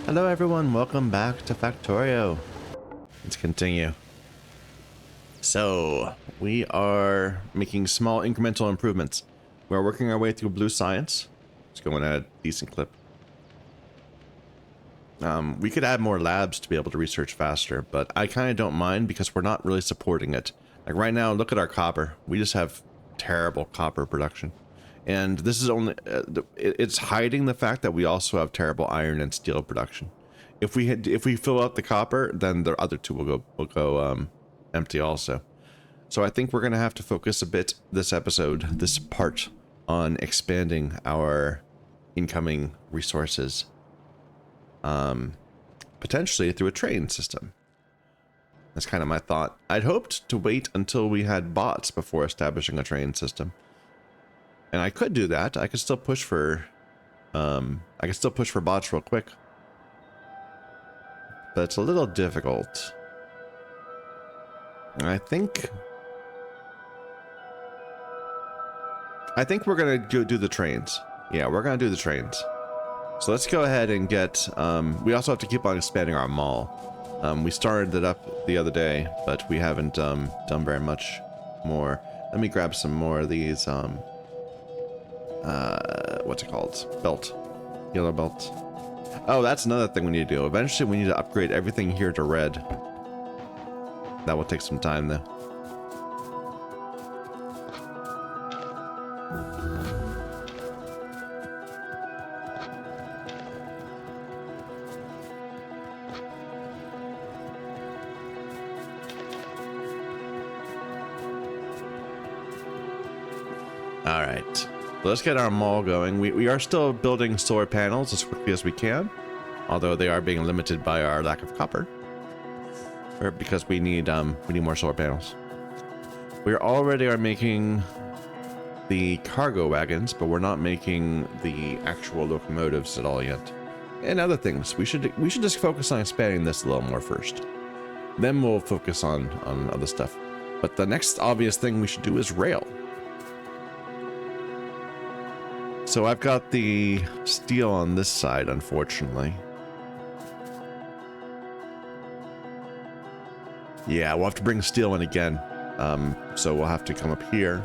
Hello everyone, welcome back to Factorio. Let's continue. So, we are making small incremental improvements. We're working our way through blue science. It's going at a decent clip. We could add more labs to be able to research faster, but I kind of don't mind because we're not really supporting it. Like right now, look at our copper. We just have terrible copper production. And this is only, it's hiding the fact that we also have terrible iron and steel production. If we fill out the copper, then the other two will go empty also. So I think we're gonna have to focus a bit this episode, this part, on expanding our incoming resources, potentially through a train system. That's kind of my thought. I'd hoped to wait until we had bots before establishing a train system. And I could do that. I could still push for bots real quick. But it's a little difficult. And I think we're gonna do the trains. Yeah, we're gonna do the trains. So let's go ahead and get, we also have to keep on expanding our mall. We started it up the other day, but we haven't done very much more. Let me grab some more of these, what's it called? Belt. Yellow belt. Oh, that's another thing we need to do. Eventually we need to upgrade everything here to red. That will take some time though. All right, so let's get our mall going. We are still building solar panels as quickly as we can, although they are being limited by our lack of copper, or because we need more solar panels. We already are making the cargo wagons, but we're not making the actual locomotives at all yet. And other things, we should just focus on expanding this a little more first. Then we'll focus on other stuff. But the next obvious thing we should do is rail. So I've got the steel on this side, unfortunately. Yeah, we'll have to bring steel in again. So we'll have to come up here.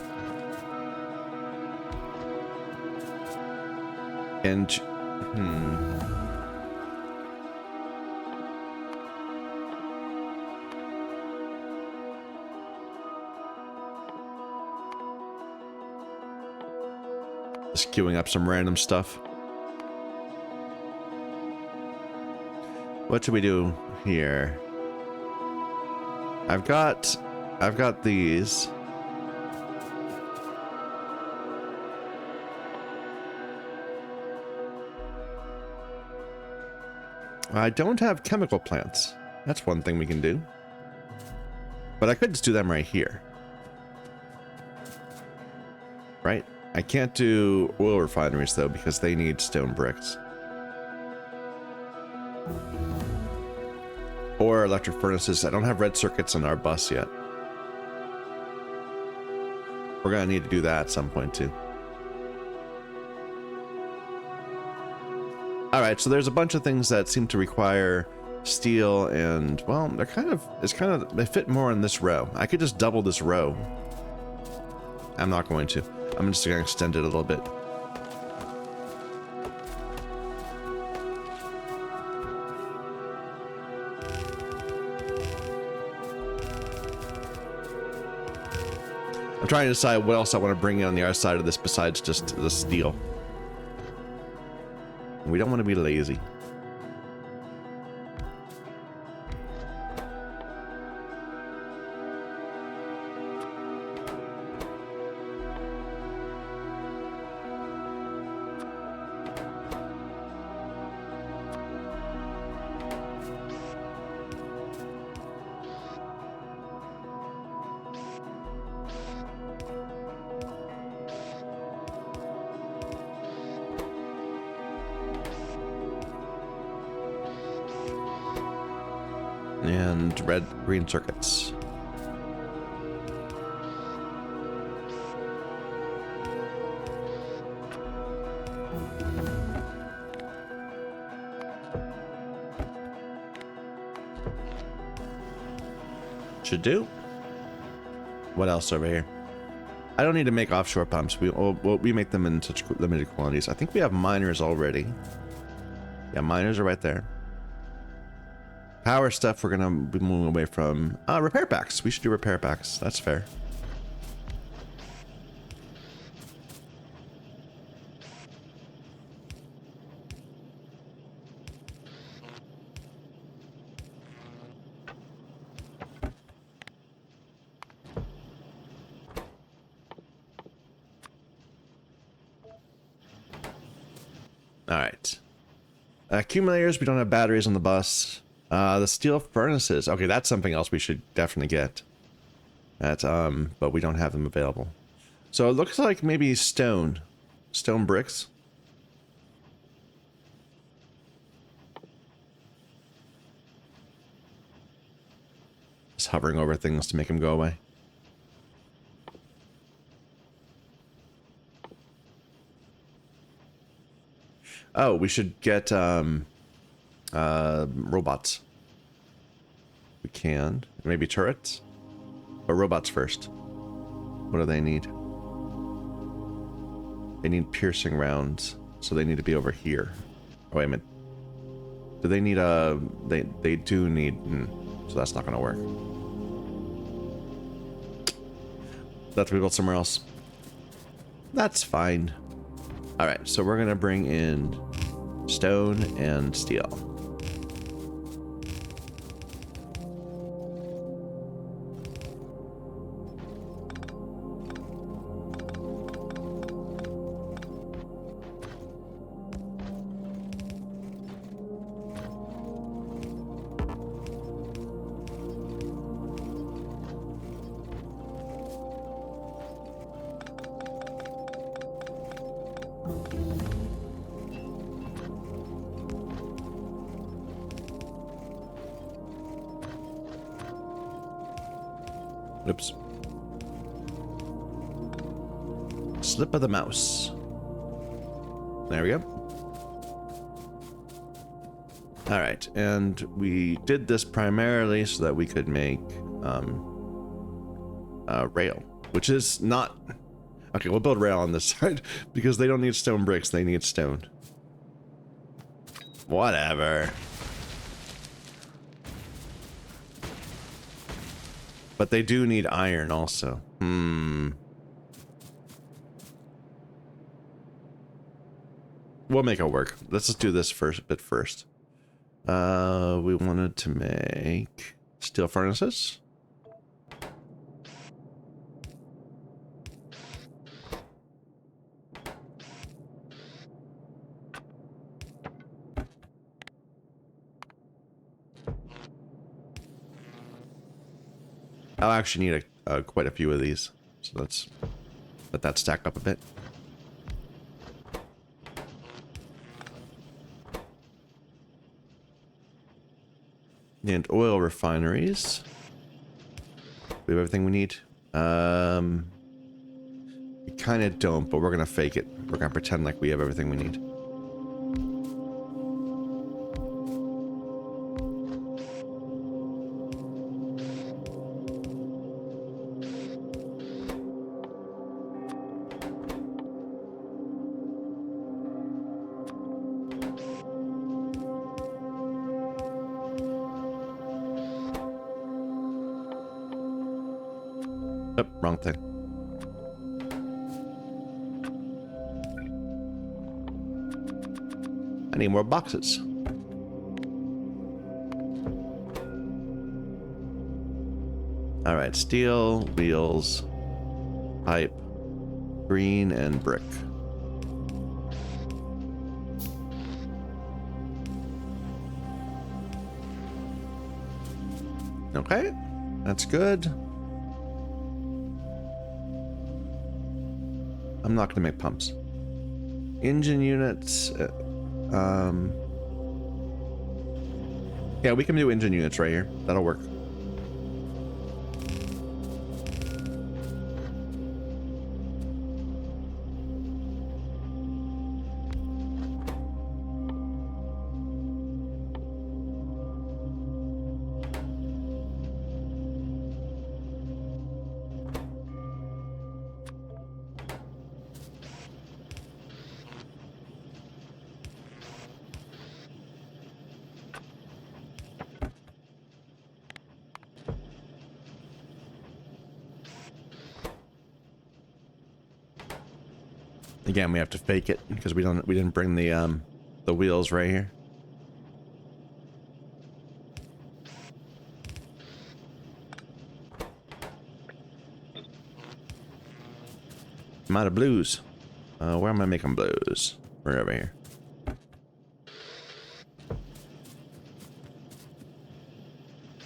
And, just queuing up some random stuff. What should we do here? I've got these. I don't have chemical plants. That's one thing we can do. But I could just do them right here. Right? I can't do oil refineries though because they need stone bricks. Or electric furnaces. I don't have red circuits on our bus yet. We're gonna need to do that at some point too. Alright, so there's a bunch of things that seem to require steel and, well, they fit more in this row. I could just double this row. I'm not going to. I'm just gonna extend it a little bit. I'm trying to decide what else I want to bring in on the other side of this besides just the steel. We don't want to be lazy. And green circuits. Should do. What else over here? I don't need to make offshore pumps. We make them in such limited quantities. I think we have miners already. Yeah, miners are right there. Power stuff we're gonna be moving away from. Repair packs. We should do repair packs. That's fair. All right. Accumulators, we don't have batteries on the bus. The steel furnaces. Okay, that's something else we should definitely get. But we don't have them available. So it looks like maybe stone. Stone bricks. Just hovering over things to make them go away. Oh, we should get robots. We can. Maybe turrets? But robots first. What do they need? They need piercing rounds, so they need to be over here. Oh, wait a minute. Do they need they do need... so that's not going to work. That's to be built somewhere else. That's fine. Alright, so we're going to bring in stone and steel. Oops. Slip of the mouse. There we go. All right, and we did this primarily so that we could make rail, which is not... Okay, we'll build rail on this side because they don't need stone bricks, they need stone. Whatever. But they do need iron also. We'll make it work. Let's just do this bit first. We wanted to make steel furnaces. I'll actually need quite a few of these, so let's let that stack up a bit. And oil refineries. We have everything we need. We kind of don't, but we're gonna fake it. We're gonna pretend like we have everything we need. Oh, wrong thing. I need more boxes. All right, steel, wheels, pipe, green, and brick. Okay, that's good. I'm not gonna make pumps. Engine units. Yeah, we can do engine units right here. That'll work. Again, we have to fake it because we didn't bring the wheels right here. I'm out of blues. Where am I making blues? We're over here.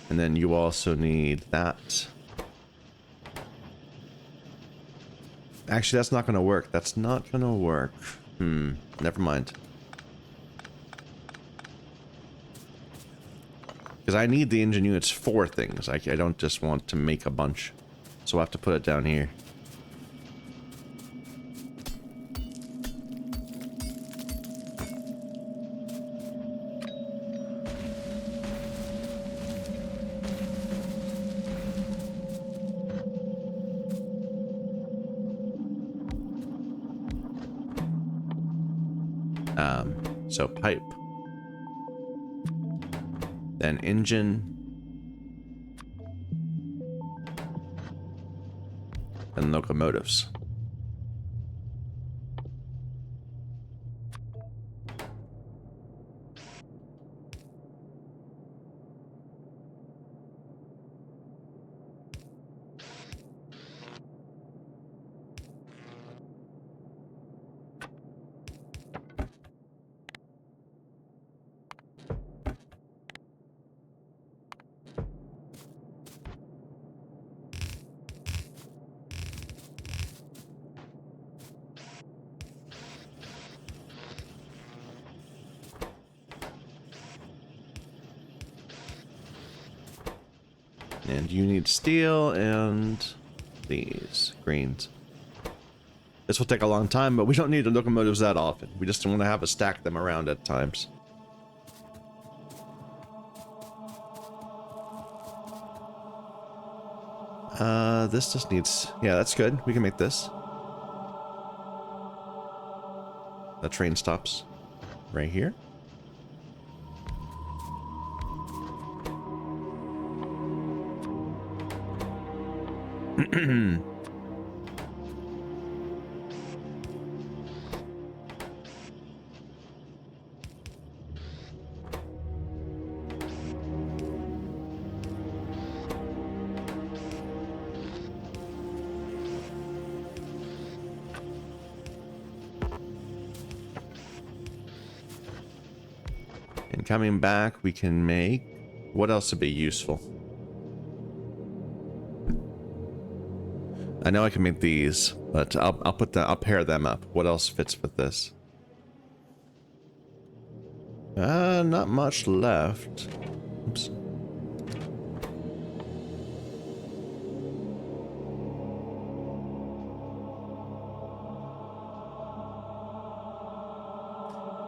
And then you also need that. Actually, that's not going to work. That's not going to work. Never mind. Because I need the engine units for things. I don't just want to make a bunch. So I'll have to put it down here. So pipe. Then engine. And locomotives. And you need steel and these greens. This will take a long time, but we don't need the locomotives that often. We just want to have to stack them around at times. This just needs... Yeah, that's good. We can make this. The train stops right here. And coming back, we can make... What else would be useful? I know I can make these, but I'll pair them up. What else fits with this? Not much left. Oops.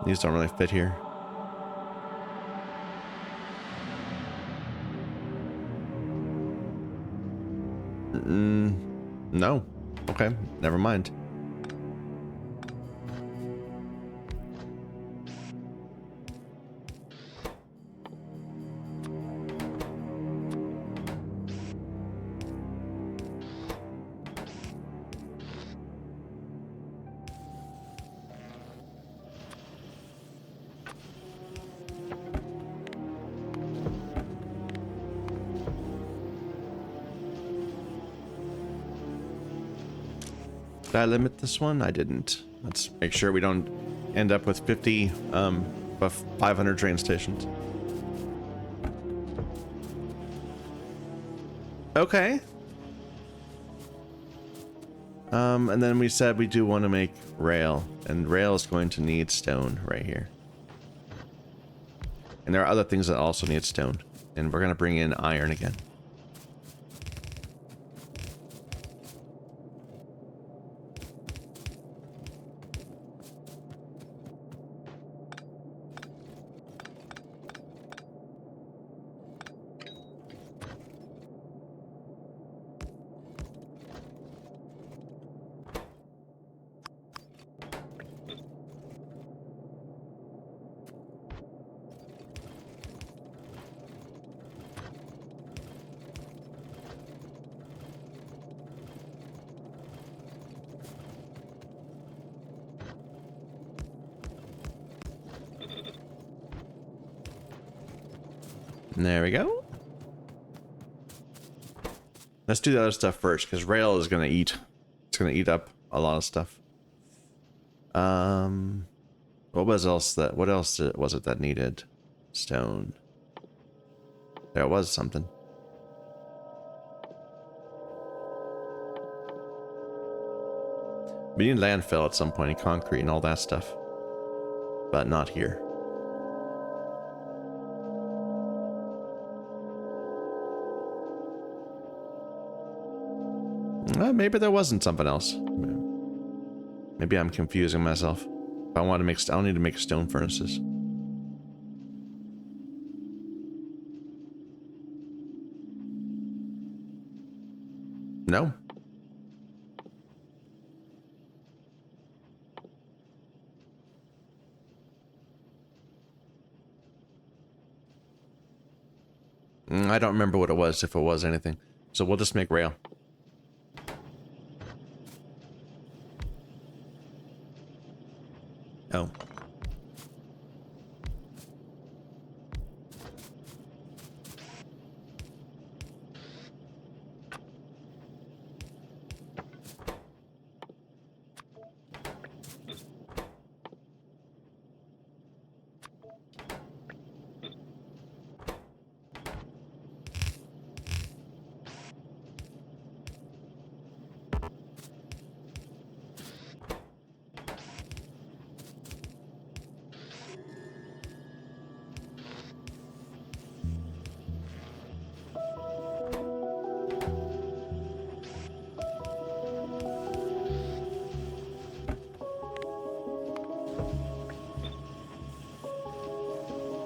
These don't really fit here. No. Okay, never mind. Did I limit this one? I didn't. Let's make sure we don't end up with 500 train stations. Okay. And then we said we do want to make rail, and rail is going to need stone right here. And there are other things that also need stone, and we're going to bring in iron again. There we go. Let's do the other stuff first, because rail is gonna eat. It's gonna eat up a lot of stuff. What was else that? What else was it that needed stone? There was something. We need landfill at some point, and concrete and all that stuff, but not here. Maybe there wasn't something else. Maybe I'm confusing myself. If I want to make, I don't need to make stone furnaces. No. I don't remember what it was, if it was anything. So we'll just make rail. Oh.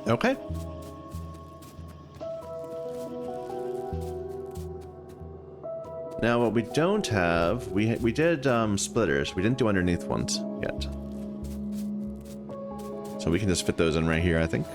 Okay. Now what we don't have, we did splitters. We didn't do underneath ones yet. So we can just fit those in right here, I think.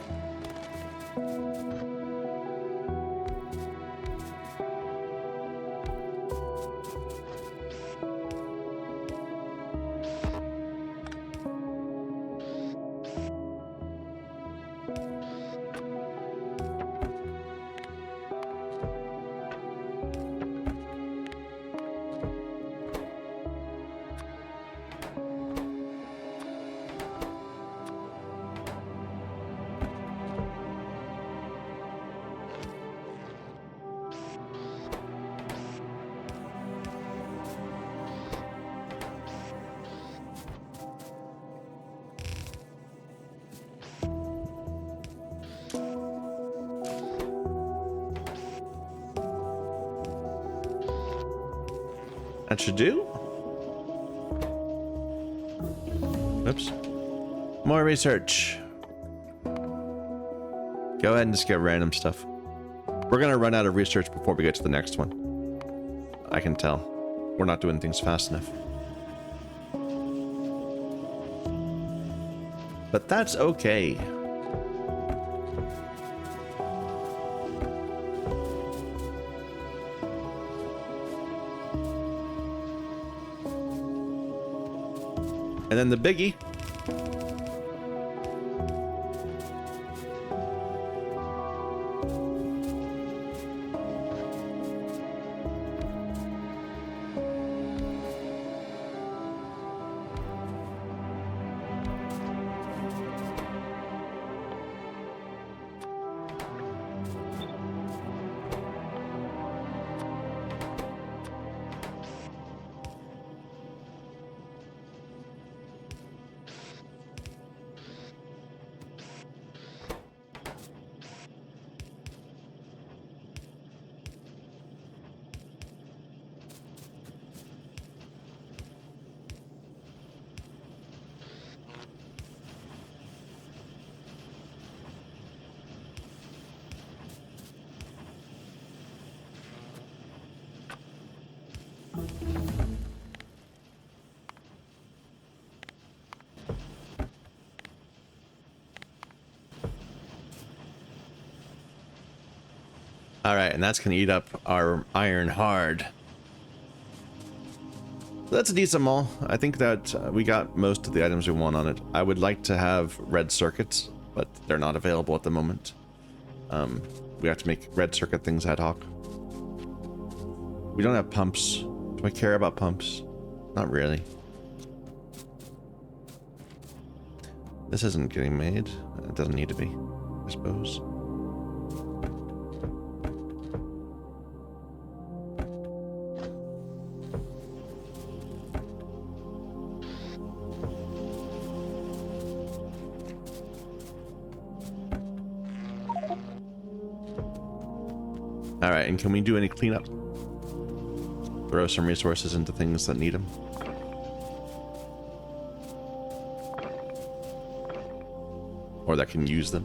That should do. Oops. More research. Go ahead and just get random stuff. We're gonna run out of research before we get to the next one. I can tell. We're not doing things fast enough. But that's okay. And then the biggie. All right, and that's gonna eat up our iron hard. That's a decent mall. I think that we got most of the items we want on it. I would like to have red circuits, but they're not available at the moment. we have to make red circuit things ad hoc. We don't have pumps. Do I care about pumps? Not really. This isn't getting made. It doesn't need to be, I suppose. All right, and can we do any cleanup? Throw some resources into things that need them. Or that can use them.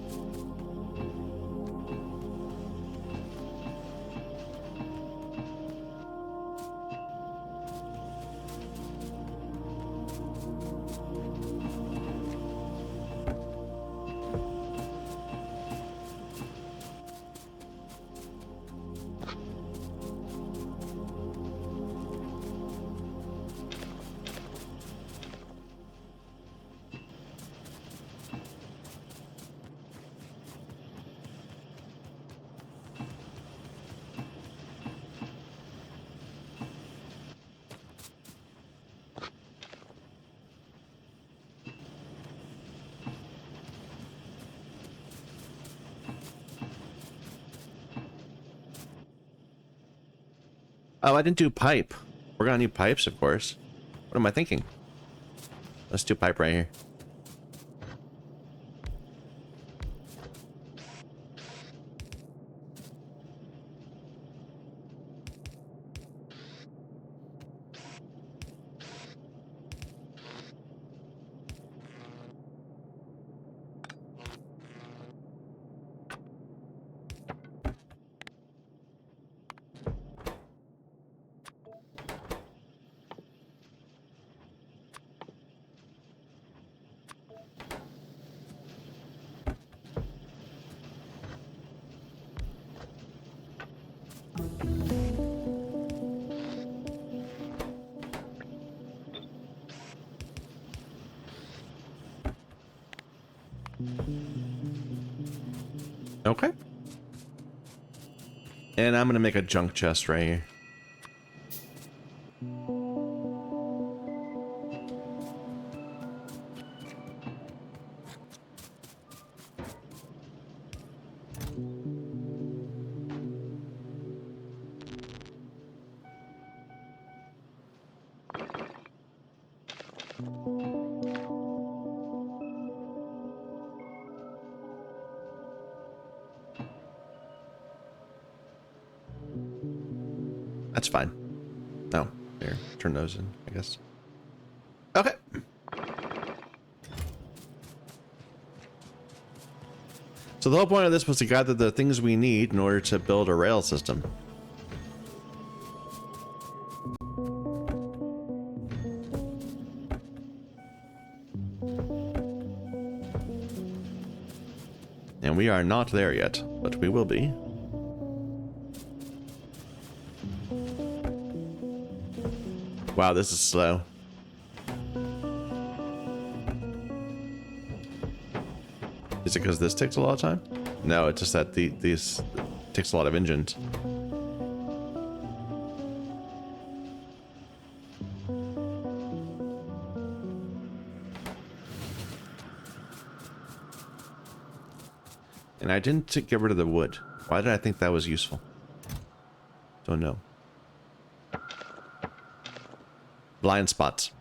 Oh, I didn't do pipe. We're gonna need pipes, of course. What am I thinking? Let's do pipe right here. Okay. And I'm gonna make a junk chest right here. That's fine. No, here, turn those in, I guess. Okay. So the whole point of this was to gather the things we need in order to build a rail system. And we are not there yet, but we will be. Wow, this is slow. Is it because this takes a lot of time? No, it's just that these takes a lot of engines. And I didn't get rid of the wood. Why did I think that was useful? Don't know. Blind spots.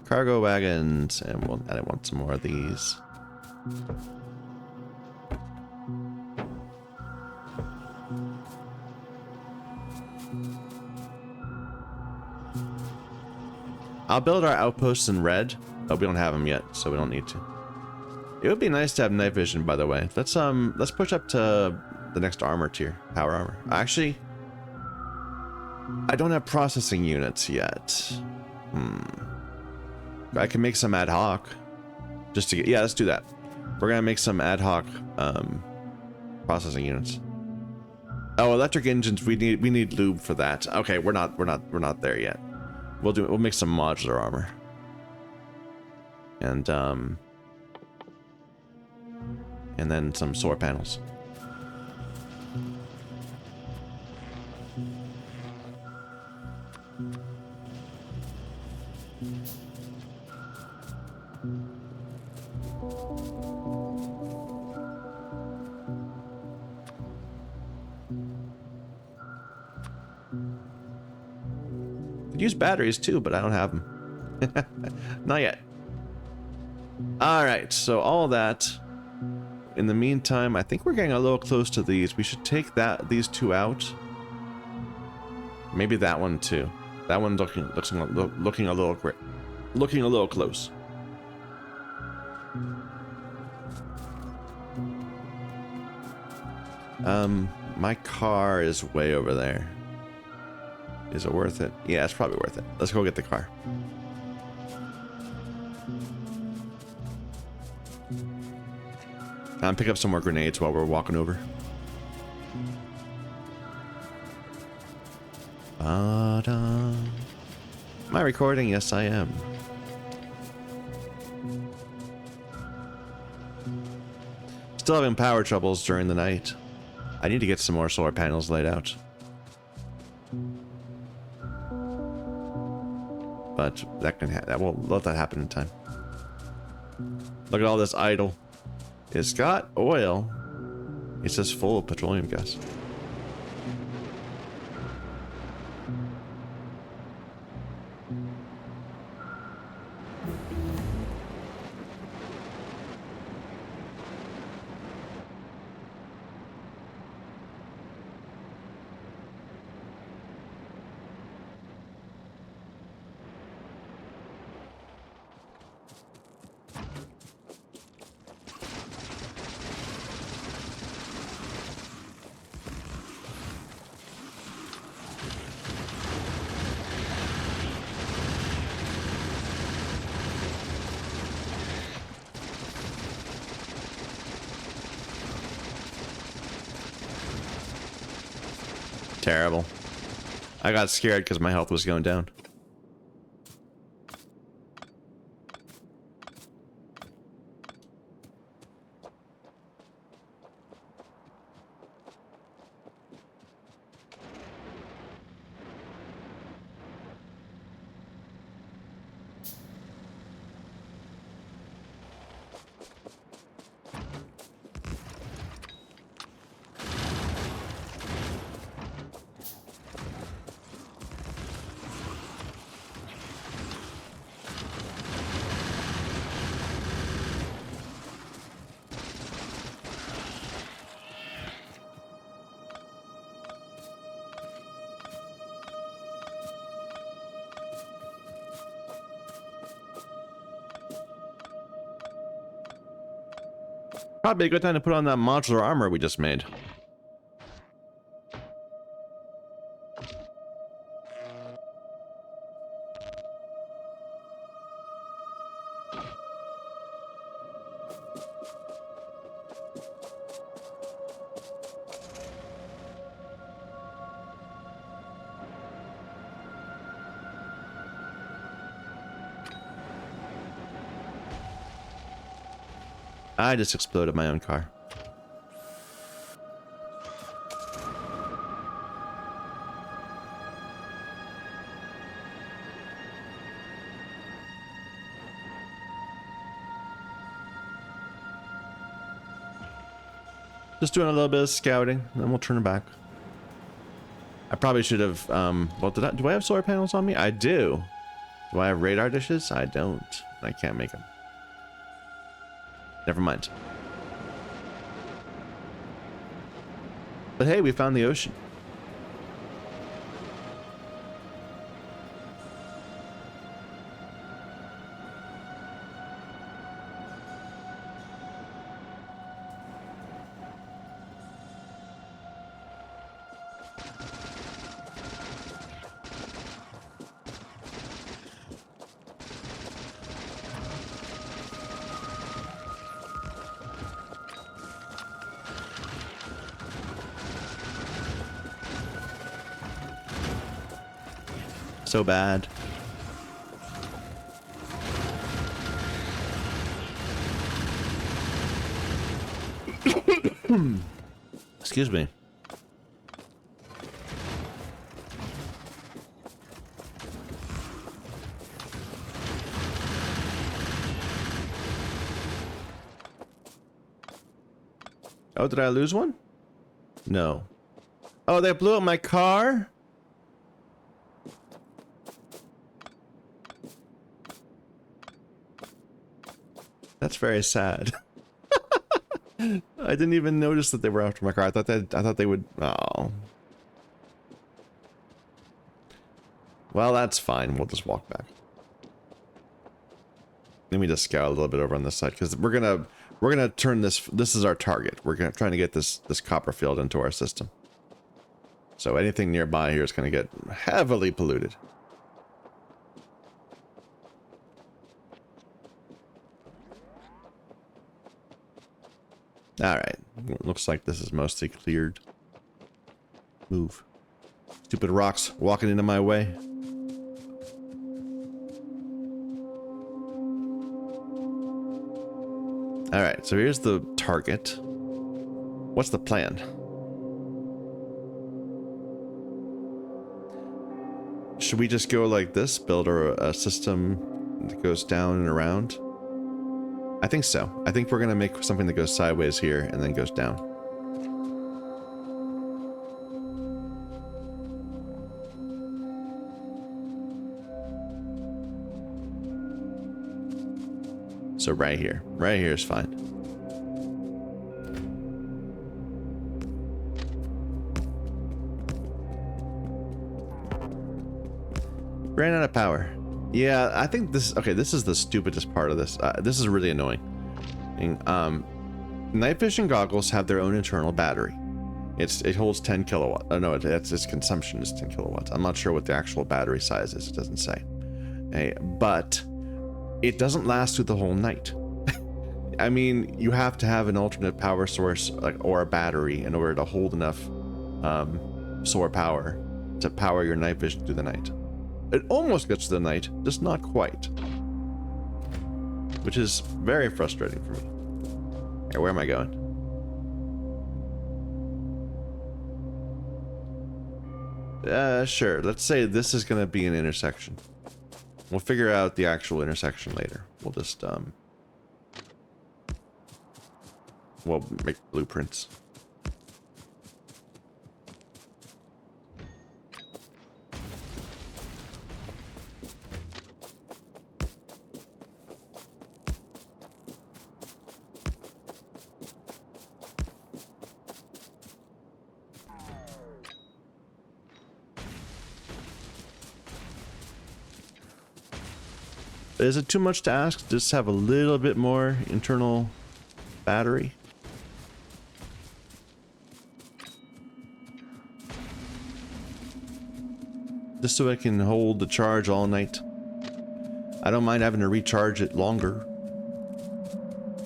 Cargo wagons, and I want some more of these. I'll build our outposts in red, but we don't have them yet, so we don't need to. It would be nice to have night vision, by the way. Let's push up to the next armor tier, power armor. Actually, I don't have processing units yet. I can make some ad hoc just to get, yeah, let's do that. We're gonna make some ad hoc processing units. Oh, electric engines, we need lube for that. Okay, we're not there yet. We'll make some modular armor. and then some solar panels. Could use batteries too, but I don't have them. Not yet. All right, so all that. In the meantime, I think we're getting a little close to these. We should take these two out. Maybe that one too. That one's looking a little great. Looking a little close. My car is way over there. Is it worth it? Yeah, it's probably worth it. Let's go get the car. Pick up some more grenades while we're walking over. Am I recording? Yes, I am. Still having power troubles during the night. I need to get some more solar panels laid out. But that won't let that happen in time. Look at all this idle. It's got oil. It's just full of petroleum gas. Terrible. I got scared because my health was going down. Probably a good time to put on that modular armor we just made. I just exploded my own car. Just doing a little bit of scouting, then we'll turn it back. I probably should have, well, do I have solar panels on me? I do. Do I have radar dishes? I don't. I can't make them. Never mind. But hey, we found the ocean. So bad. Excuse me. Oh, did I lose one? No. Oh, they blew up my car? That's very sad. I didn't even notice that they were after my car. I thought they would. Oh. Well, that's fine. We'll just walk back. Let me just scout a little bit over on this side because we're gonna turn this. This is our target. We're trying to get this copper field into our system. So anything nearby here is going to get heavily polluted. Alright, looks like this is mostly cleared. Move. Stupid rocks walking into my way. Alright, so here's the target. What's the plan? Should we just go like this? Build a system that goes down and around? I think so. I think we're going to make something that goes sideways here and then goes down. So right here. Right here is fine. Ran out of power. Yeah, I think this... Okay, this is the stupidest part of this. This is really annoying. Night vision goggles have their own internal battery. It holds 10 kilowatts. Oh, no, its consumption is 10 kilowatts. I'm not sure what the actual battery size is. It doesn't say. Hey, but it doesn't last through the whole night. I mean, you have to have an alternate power source or a battery in order to hold enough solar power to power your night vision through the night. It almost gets to the night, just not quite. Which is very frustrating for me. Okay, where am I going? Sure. Let's say this is going to be an intersection. We'll figure out the actual intersection later. We'll just, we'll make blueprints. Is it too much to ask to just have a little bit more internal battery? Just so I can hold the charge all night. I don't mind having to recharge it longer.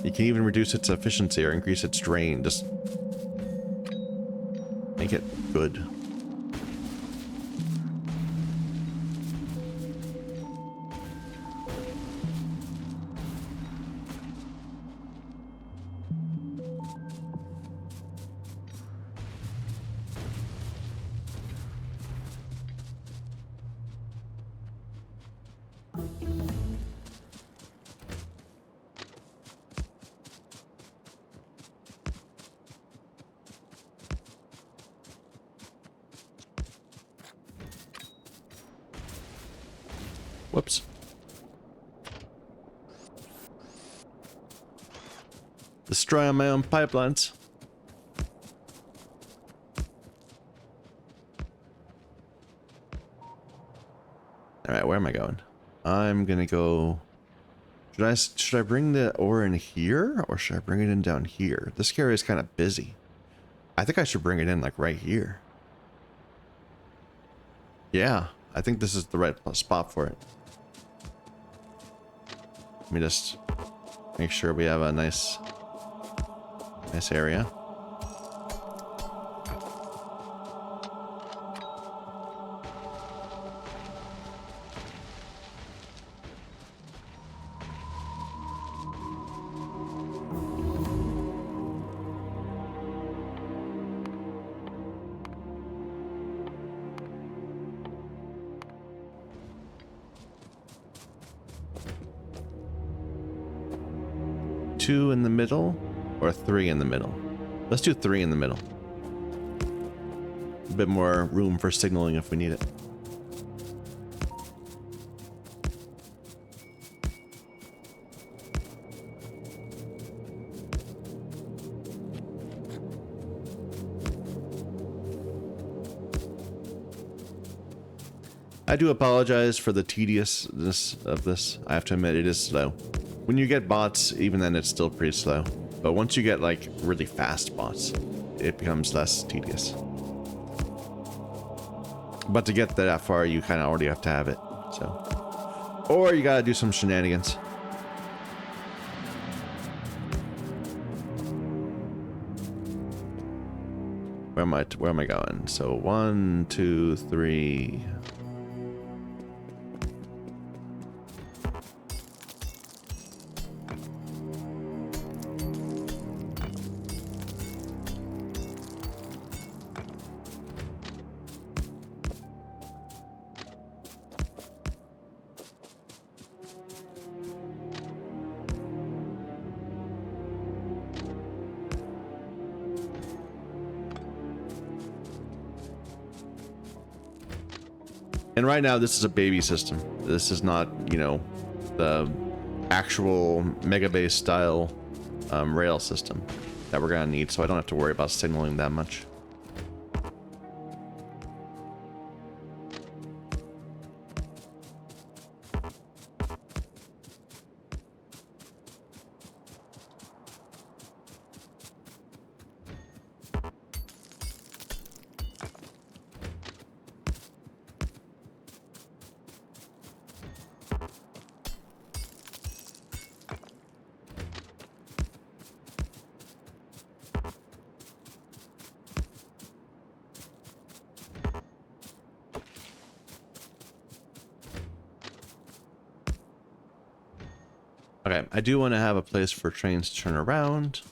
You can even reduce its efficiency or increase its drain. Just make it good. Whoops. Destroying my own pipelines. Alright, where am I going? I'm gonna go... Should I bring the ore in here? Or should I bring it in down here? This area is kind of busy. I think I should bring it in like right here. Yeah, I think this is the right spot for it. Let me just make sure we have a nice area. 2 in the middle or 3 in the middle? Let's do 3 in the middle. A bit more room for signaling if we need it. I do apologize for the tediousness of this. I have to admit it is slow. When you get bots, even then it's still pretty slow. But once you get like really fast bots, it becomes less tedious. But to get that far, you kind of already have to have it. So, or you gotta do some shenanigans. Where am I going? So 1, 2, 3. And right now, this is a baby system. This is not, you know, the actual Megabase style rail system that we're gonna need, so I don't have to worry about signaling that much. Okay, I do want to have a place for trains to turn around.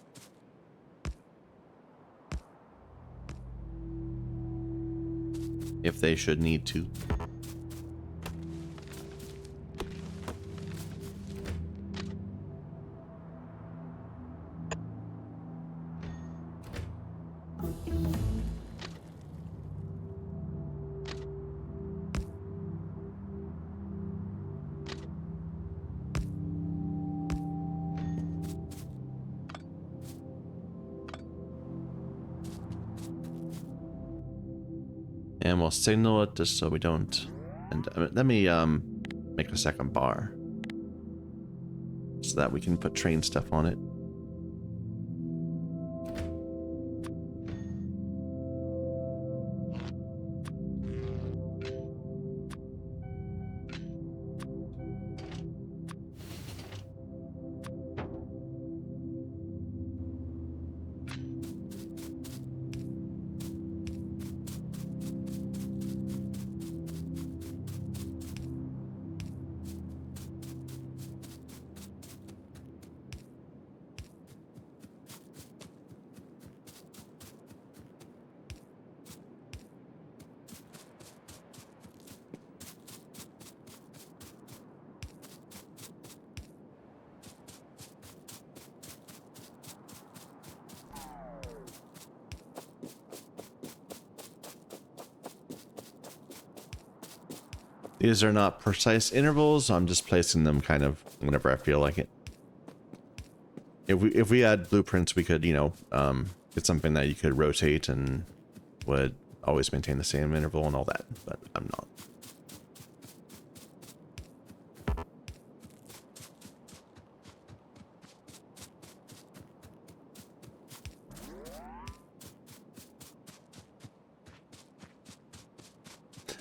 If they should need to. And we'll signal it just so we don't. And let me make a second bar so that we can put train stuff on it. These are not precise intervals. I'm just placing them kind of whenever I feel like it. If we had blueprints, we could, you know, get something that you could rotate and would always maintain the same interval and all that, but I'm not.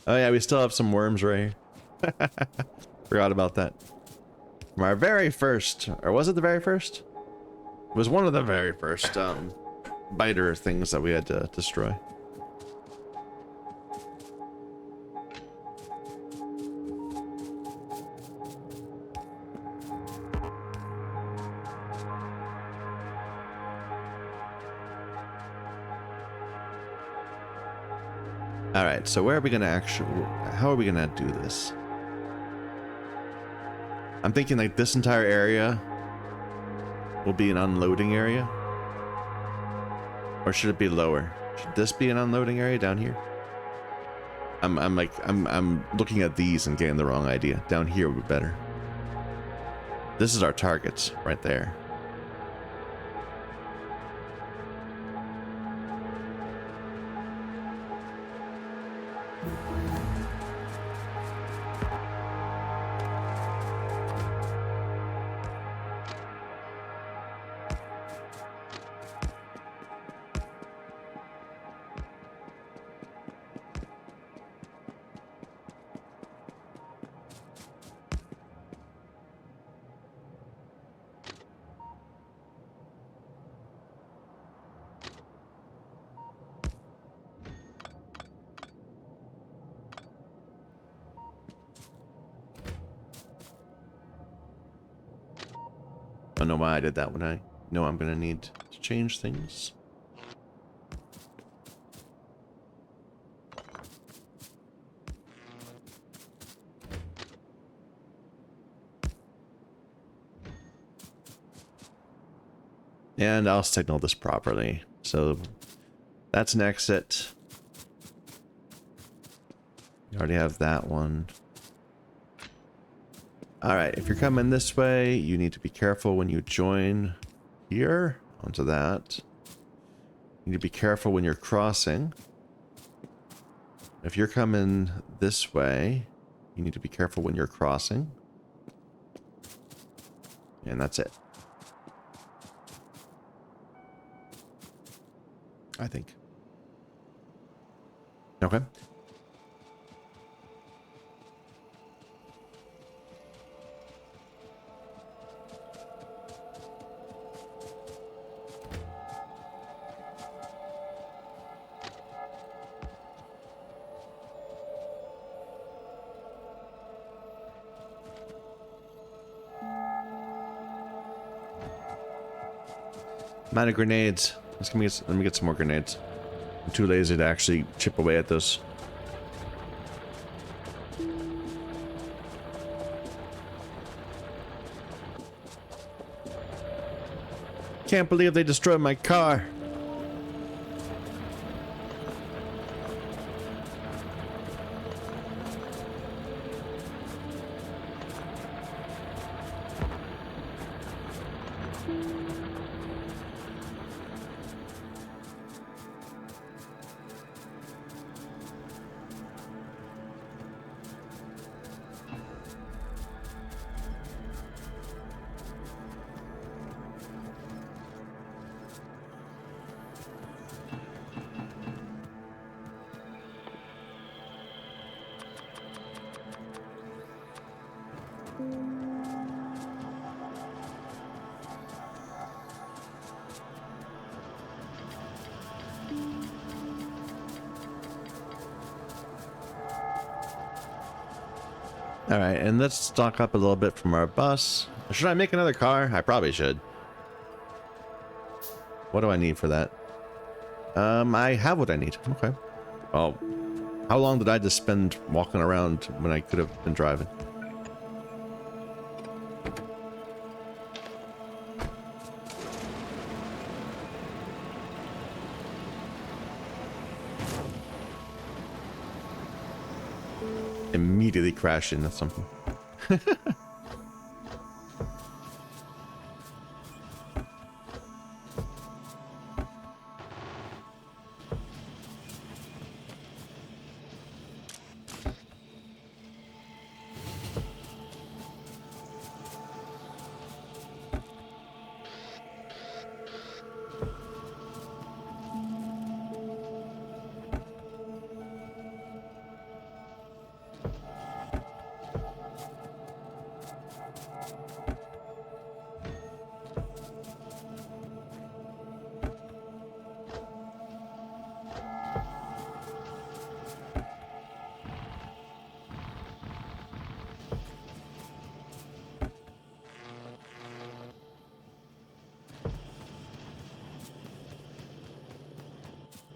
Oh yeah, we still have some worms right here. Forgot about that. From our very first, or was it the very first? It was one of the very first biter things that we had to destroy. All right, so where are we gonna actually, how are we gonna do this? I'm thinking like this entire area will be an unloading area? Or should it be lower? Should this be an unloading area down here? I'm looking at these and getting the wrong idea. Down here would be better. This is our targets right there. I don't know why I did that when I know I'm gonna need to change things. And I'll signal this properly. So that's an exit. You already have that one. Alright, if you're coming this way, you need to be careful when you join here onto that. You need to be careful when you're crossing. If you're coming this way, you need to be careful when you're crossing. And that's it. I think. Okay. I'm out of grenades. Let me get some more grenades. I'm too lazy to actually chip away at those. Can't believe they destroyed my car. Alright, and let's stock up a little bit from our bus. Should I make another car? I probably should. What do I need for that? I have what I need. Okay. Well, how long did I just spend walking around when I could have been driving? Immediately crash into something.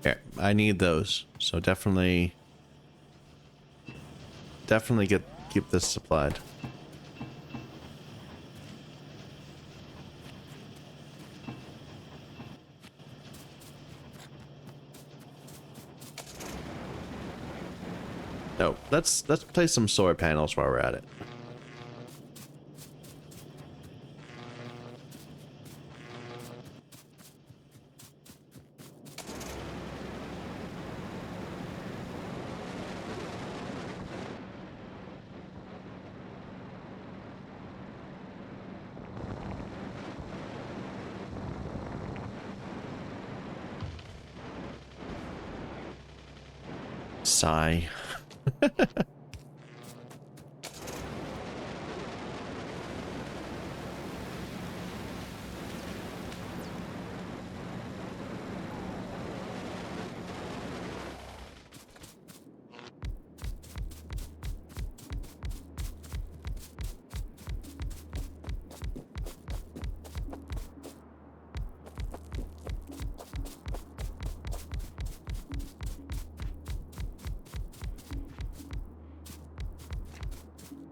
Here, I need those. So definitely keep this supplied. No, let's place some solar panels while we're at it. Sigh.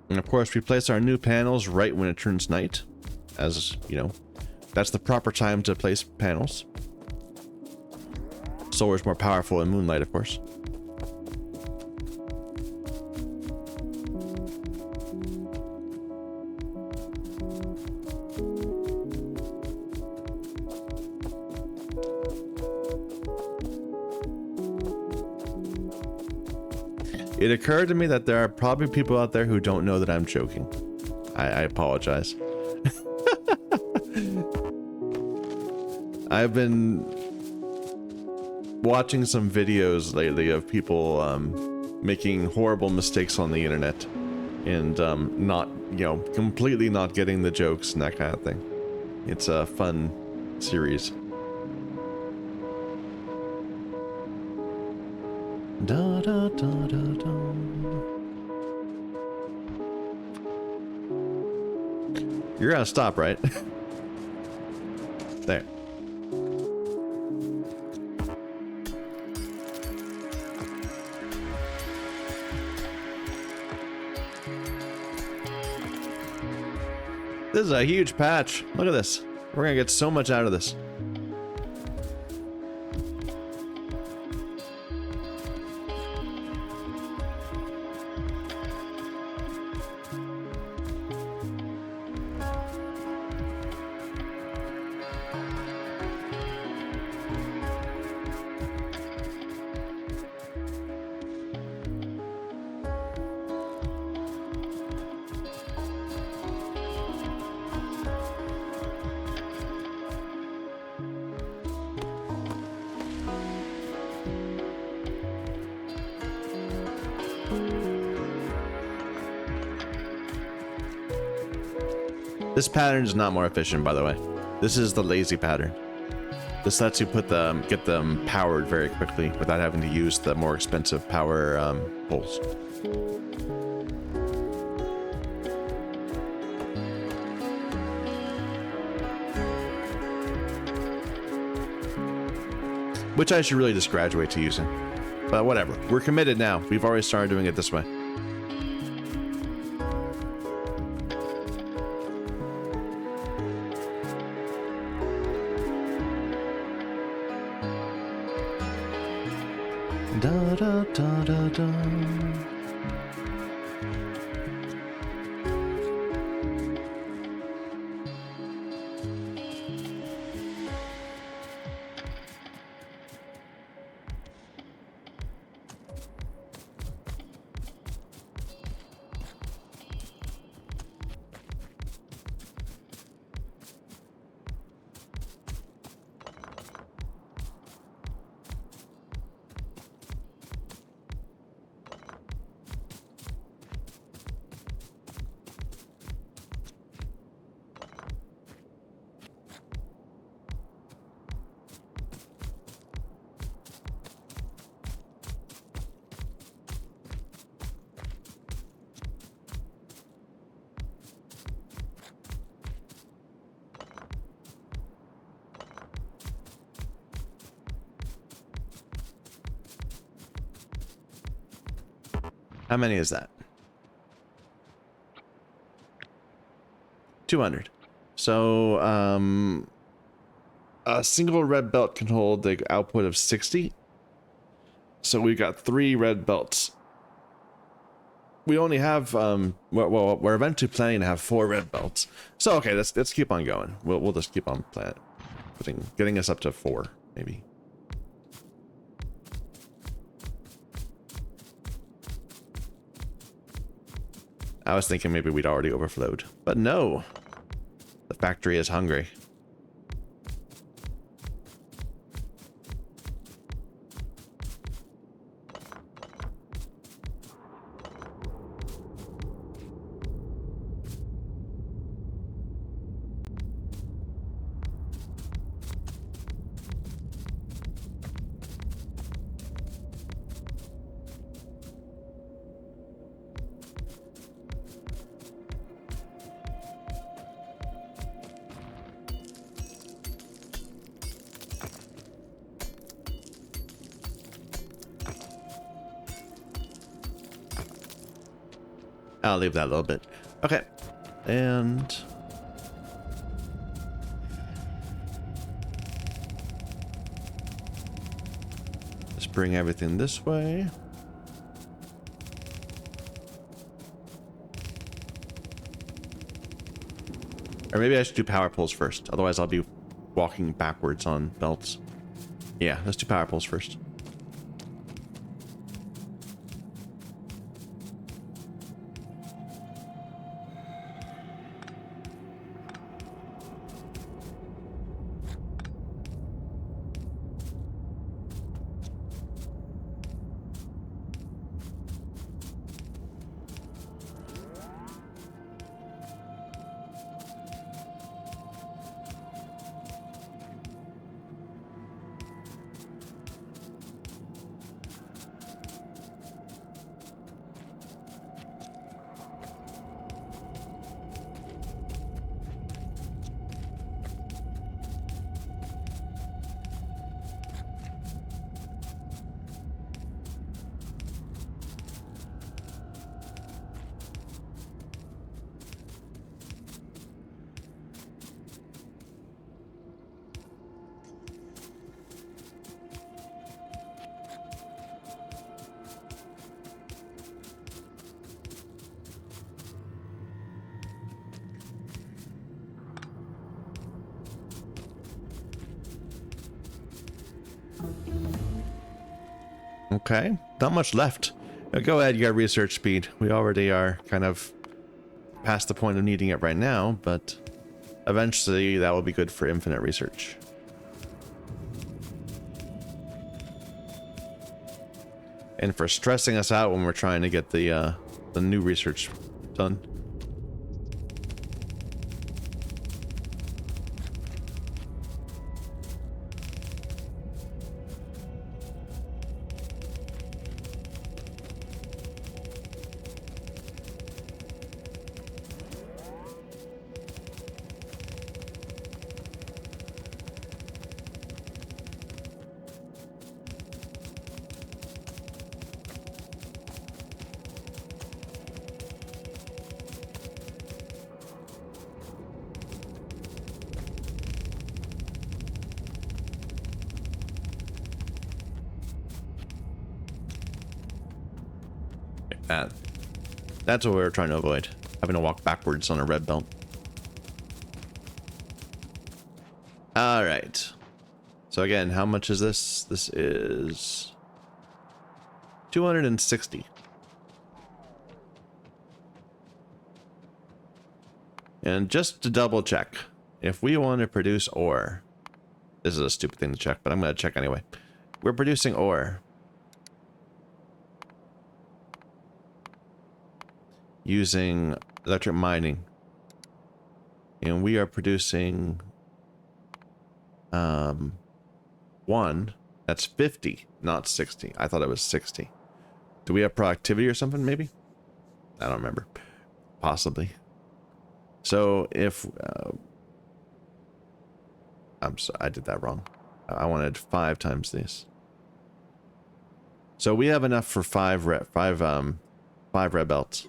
And of course, we place our new panels right when it turns night. As, you know, that's the proper time to place panels. Solar is more powerful in moonlight, of course. It occurred to me that there are probably people out there who don't know that I'm joking. I apologize. I've been watching some videos lately of people making horrible mistakes on the internet and not, you know, completely not getting the jokes and that kind of thing. It's a fun series. Da, da, da, da, da. You're gonna stop, right? There. This is a huge patch. Look at this. We're gonna get so much out of this. This pattern is not more efficient, by the way. This is the lazy pattern. This lets you get them powered very quickly without having to use the more expensive power poles. Which I should really just graduate to using. But whatever. We're committed now. We've already started doing it this way. Da da da da da. How many is that? 200. So, a single red belt can hold the output of 60. So we've got 3 red belts. we only have well, we're eventually planning to have 4 red belts. So okay, let's keep on going. We'll just keep on getting us up to 4 maybe. I was thinking maybe we'd already overflowed, but no. The factory is hungry. I'll leave that a little bit. Okay. And let's bring everything this way. Or maybe I should do power poles first. Otherwise I'll be walking backwards on belts. Yeah, let's do power poles first. Okay, not much left. Go ahead, you got research speed. We already are kind of past the point of needing it right now, but eventually that will be good for infinite research. And for stressing us out when we're trying to get the new research done. That's what we were trying to avoid, having to walk backwards on a red belt. All right. So again, how much is this? This is 260. And just to double check, if we want to produce ore, this is a stupid thing to check, but I'm going to check anyway. We're producing ore using electric mining, and we are producing 1 that's 50, not 60. I thought it was 60. Do we have productivity or something? Maybe, I don't remember. Possibly. So if I'm sorry, I did that wrong. I wanted 5 times this. So we have enough for 5 red belts.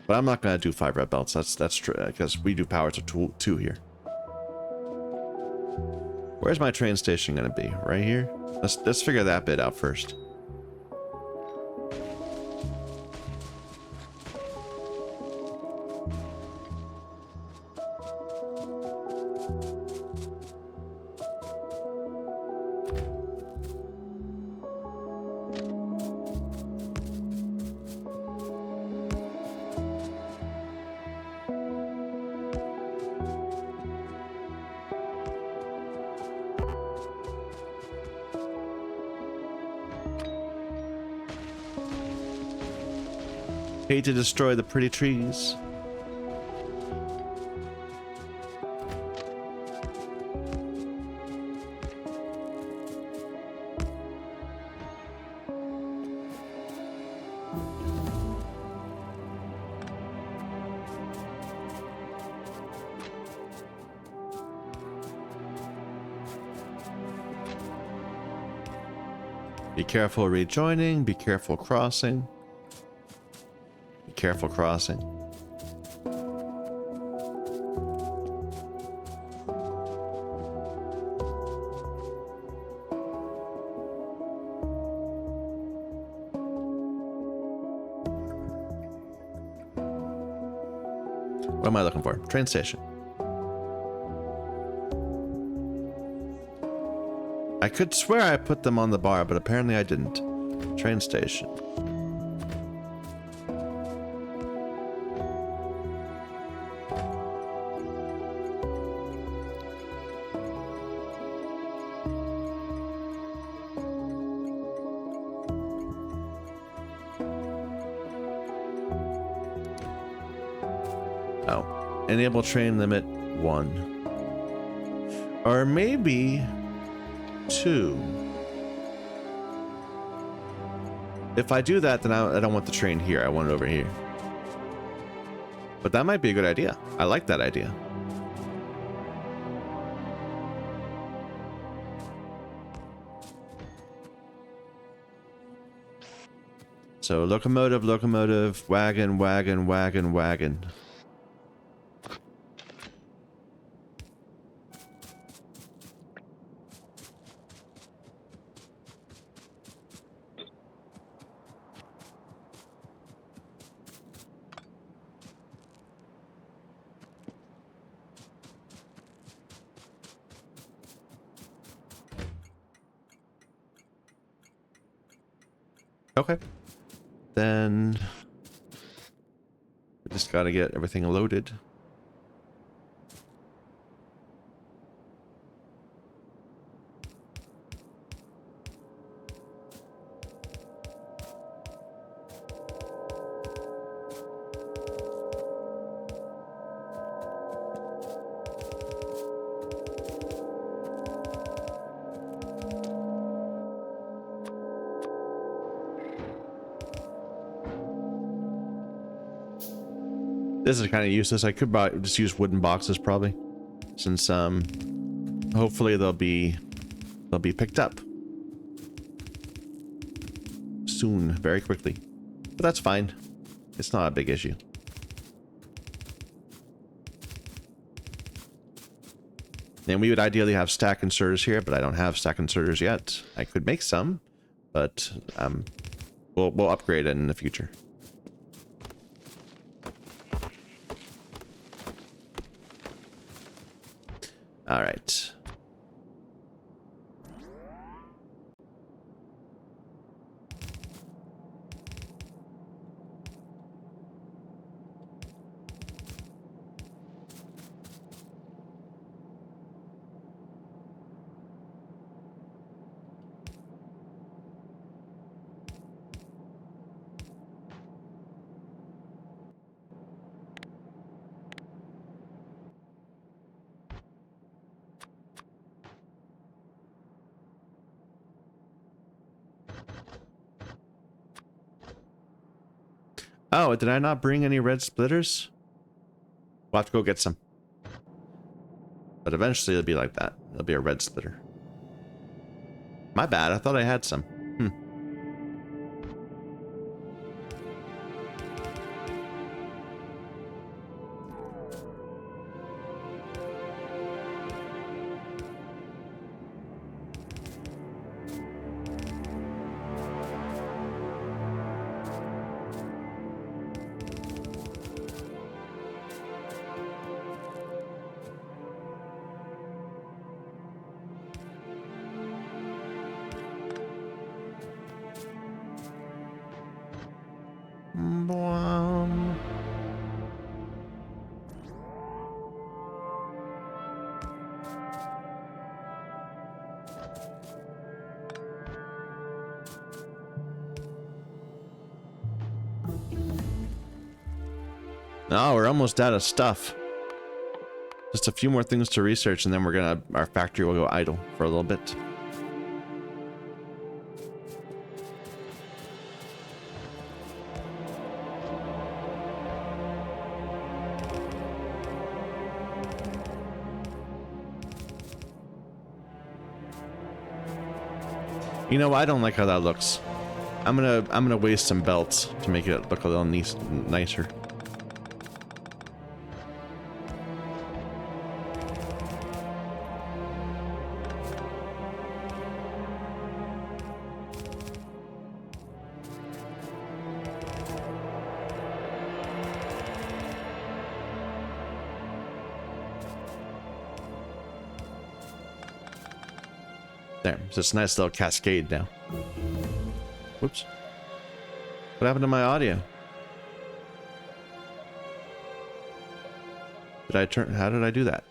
But I'm not gonna do 5 red belts. That's true, because we do power to 2 here. Where's my train station gonna be? Right here? Let's figure that bit out first. Hate to destroy the pretty trees. Be careful rejoining, be careful crossing. Be careful crossing. What am I looking for? Train station. I could swear I put them on the bar, but apparently I didn't. Train station. Oh. Enable train limit 1. Or maybe 2. If I do that, then I don't want the train here. I want it over here. But that might be a good idea. I like that idea. So locomotive, locomotive, wagon, wagon, wagon, wagon. Okay. Then we just gotta get everything loaded. This is kind of useless. I could just use wooden boxes probably, since hopefully they'll be picked up soon, very quickly. But that's fine. It's not a big issue. And we would ideally have stack inserters here, but I don't have stack inserters yet. I could make some, but we'll upgrade it in the future. All right. Oh, did I not bring any red splitters? We'll have to go get some. But eventually it'll be like that. It'll be a red splitter. My bad, I thought I had some. No, we're almost out of stuff. Just a few more things to research, and then our factory will go idle for a little bit. You know, I don't like how that looks. I'm gonna waste some belts to make it look a little nicer. There, so it's a nice little cascade now. Whoops. What happened to my audio? How did I do that?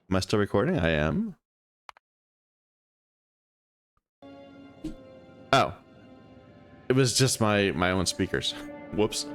Am I still recording? I am. Oh. It was just my own speakers. Whoops.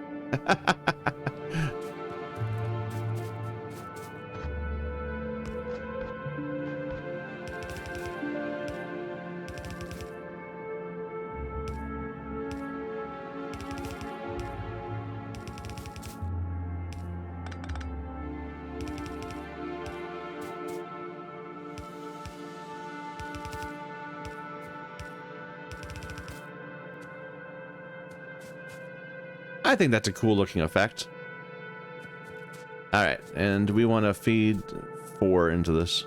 I think that's a cool looking effect. All right, and we want to feed 4 into this.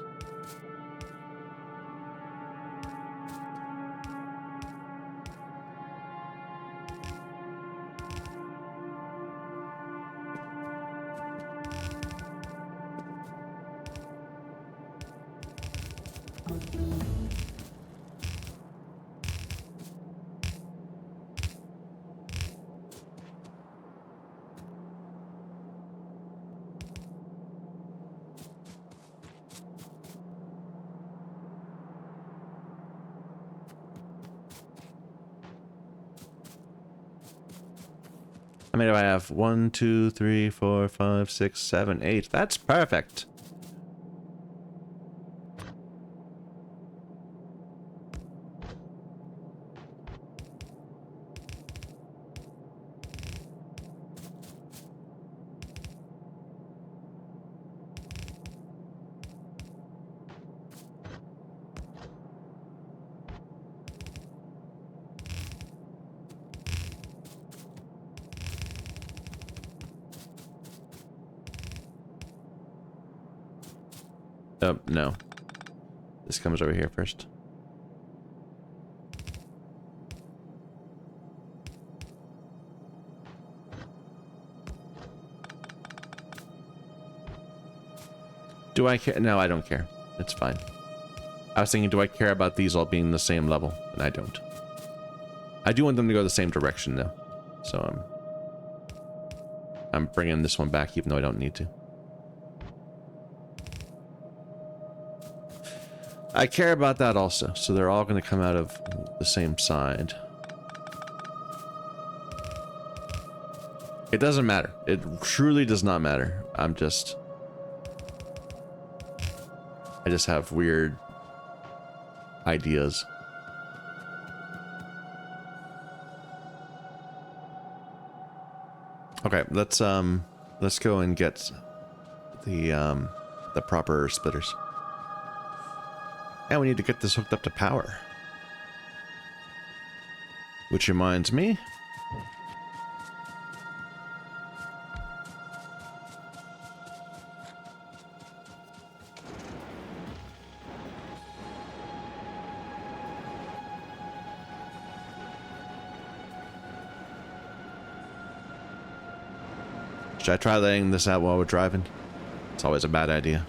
How many do I have? 1, 2, 3, 4, 5, 6, 7, 8. That's perfect. Oh, no. This comes over here first. Do I care? No, I don't care. It's fine. I was thinking, do I care about these all being the same level? And I don't. I do want them to go the same direction, though. So I'm bringing this one back, even though I don't need to. I care about that also, so they're all going to come out of the same side. It doesn't matter. It truly does not matter. I just have weird ideas. Okay, let's go and get the proper splitters. And we need to get this hooked up to power. Which reminds me. Should I try laying this out while we're driving? It's always a bad idea.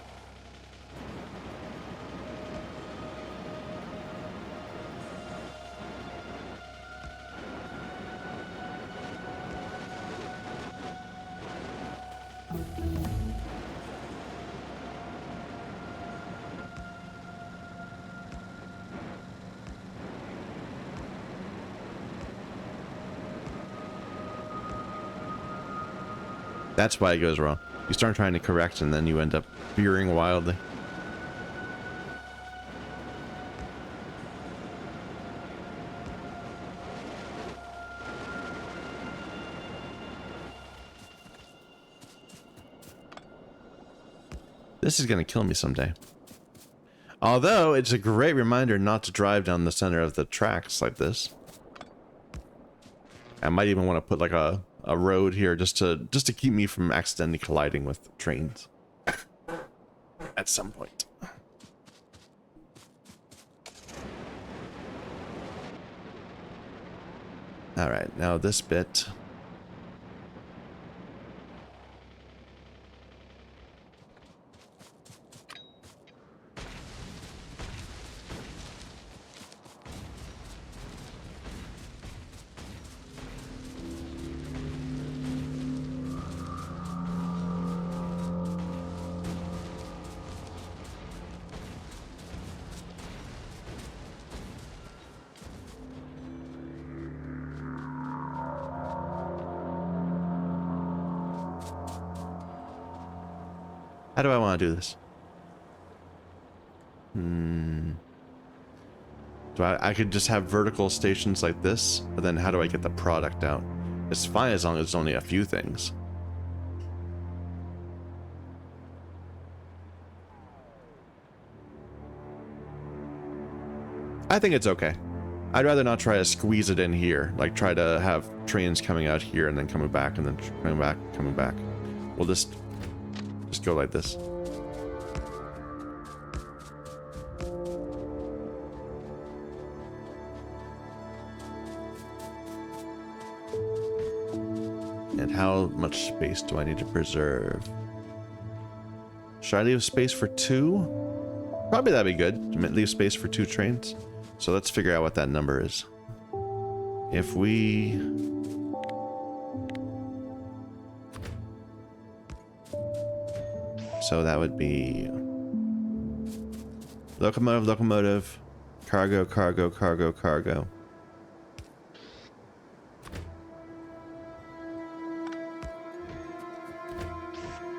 That's why it goes wrong. You start trying to correct and then you end up veering wildly. This is going to kill me someday. Although, it's a great reminder not to drive down the center of the tracks like this. I might even want to put like a road here just to keep me from accidentally colliding with trains. At some point. Alright, now this bit. How do I want to do this? Do I could just have vertical stations like this, but then how do I get the product out? It's fine as long as it's only a few things. I think it's okay. I'd rather not try to squeeze it in here, like try to have trains coming out here and then coming back and then coming back. We'll just go like this. And how much space do I need to preserve? Should I leave space for 2? Probably that'd be good. Leave space for 2 trains. So let's figure out what that number is. If we... So that would be... Locomotive, locomotive, cargo, cargo, cargo, cargo.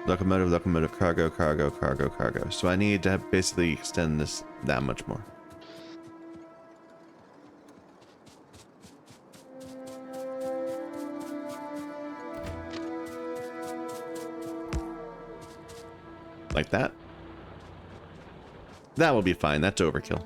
Locomotive, locomotive, cargo, cargo, cargo, cargo. So I need to basically extend this that much more. Like that. That will be fine. That's overkill.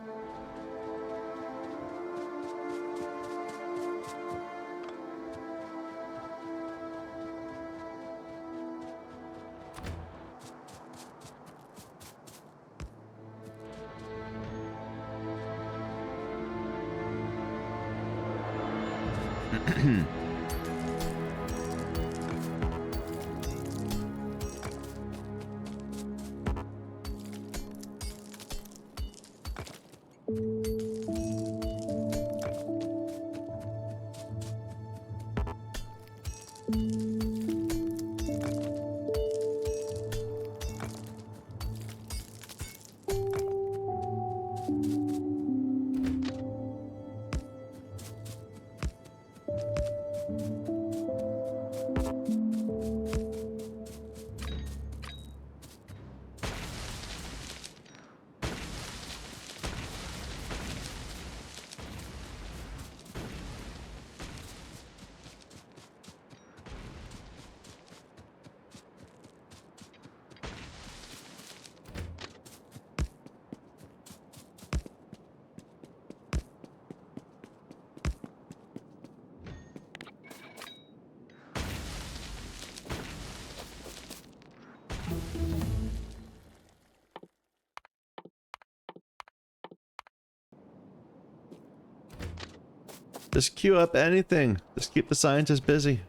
Just queue up anything. Just keep the scientists busy.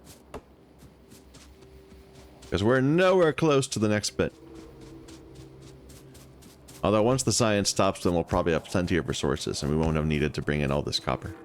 Because we're nowhere close to the next bit. Although once the science stops, then we'll probably have plenty of resources and we won't have needed to bring in all this copper.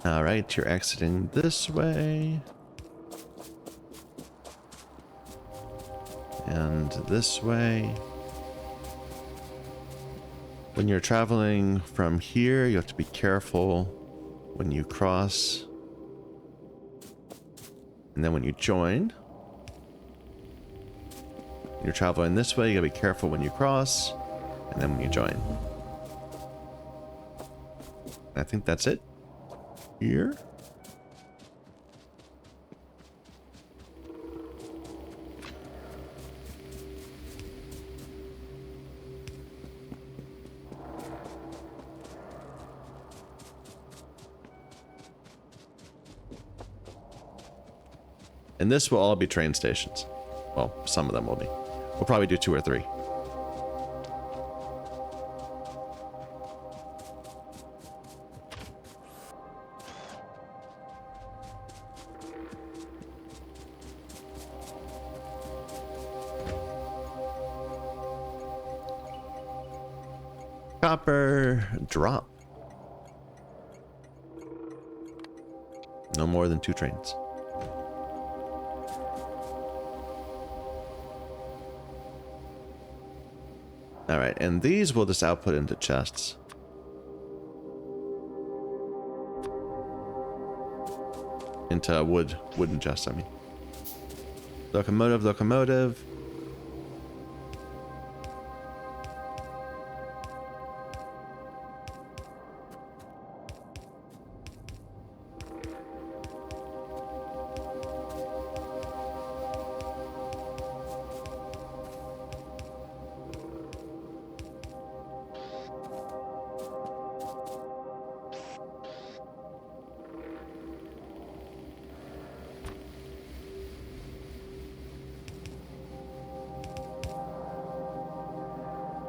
All right, you're exiting this way. And this way. When you're traveling from here, you have to be careful when you cross. And then when you join, you're traveling this way, you gotta be careful when you cross. And then when you join. I think that's it. Here. And this will all be train stations. Well, some of them will be. We'll probably do 2 or 3. Copper drop. No more than 2 trains. Alright, and these will just output into chests. Into wooden chests, I mean. Locomotive.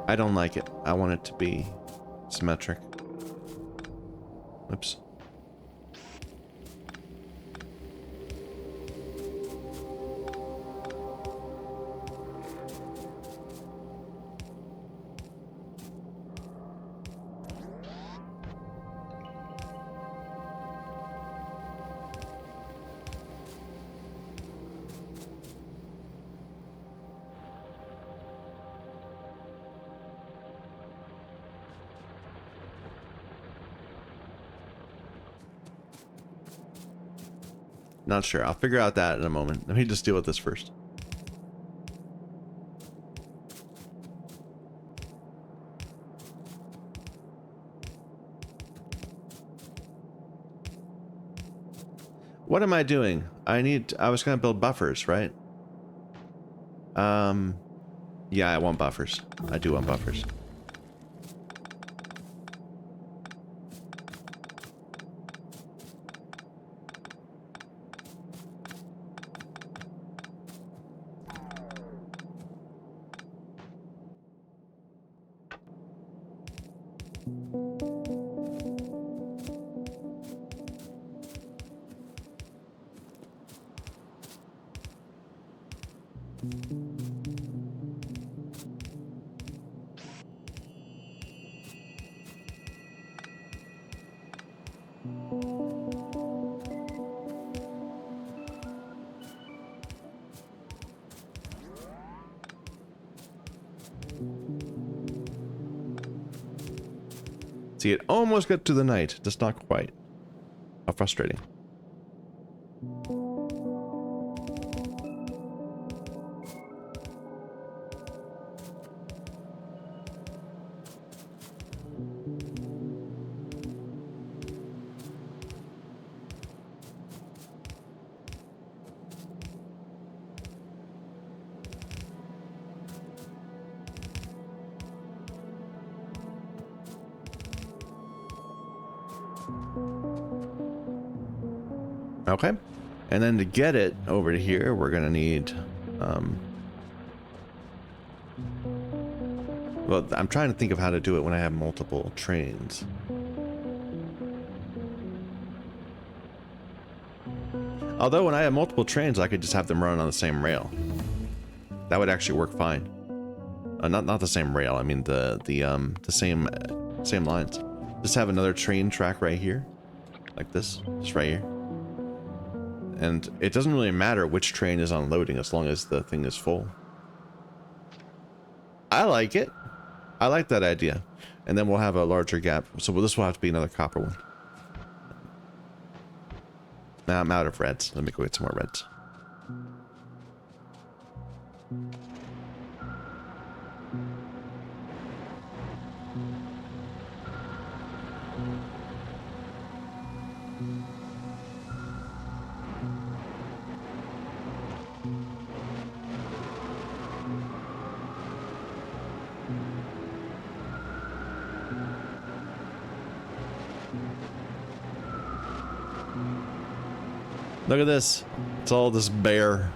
I don't like it. I want it to be symmetric. Oops. Not sure. I'll figure out that in a moment. Let me just deal with this first. What am I doing? I was gonna build buffers, right? Yeah, I want buffers. I do want buffers. See, it almost got to the night, just not quite. How frustrating. Okay, and then to get it over to here, we're gonna need, well, I'm trying to think of how to do it when I have multiple trains. Although when I have multiple trains, I could just have them run on the same rail. That would actually work fine. Not the same rail. I mean the same lines. Just have another train track right here. like this, just right here. And it doesn't really matter which train is unloading as long as the thing is full. I like it. I like that idea. And then we'll have a larger gap. So this will have to be another copper one. Now I'm out of reds. Let me go get some more reds. Look at this. It's all this bare.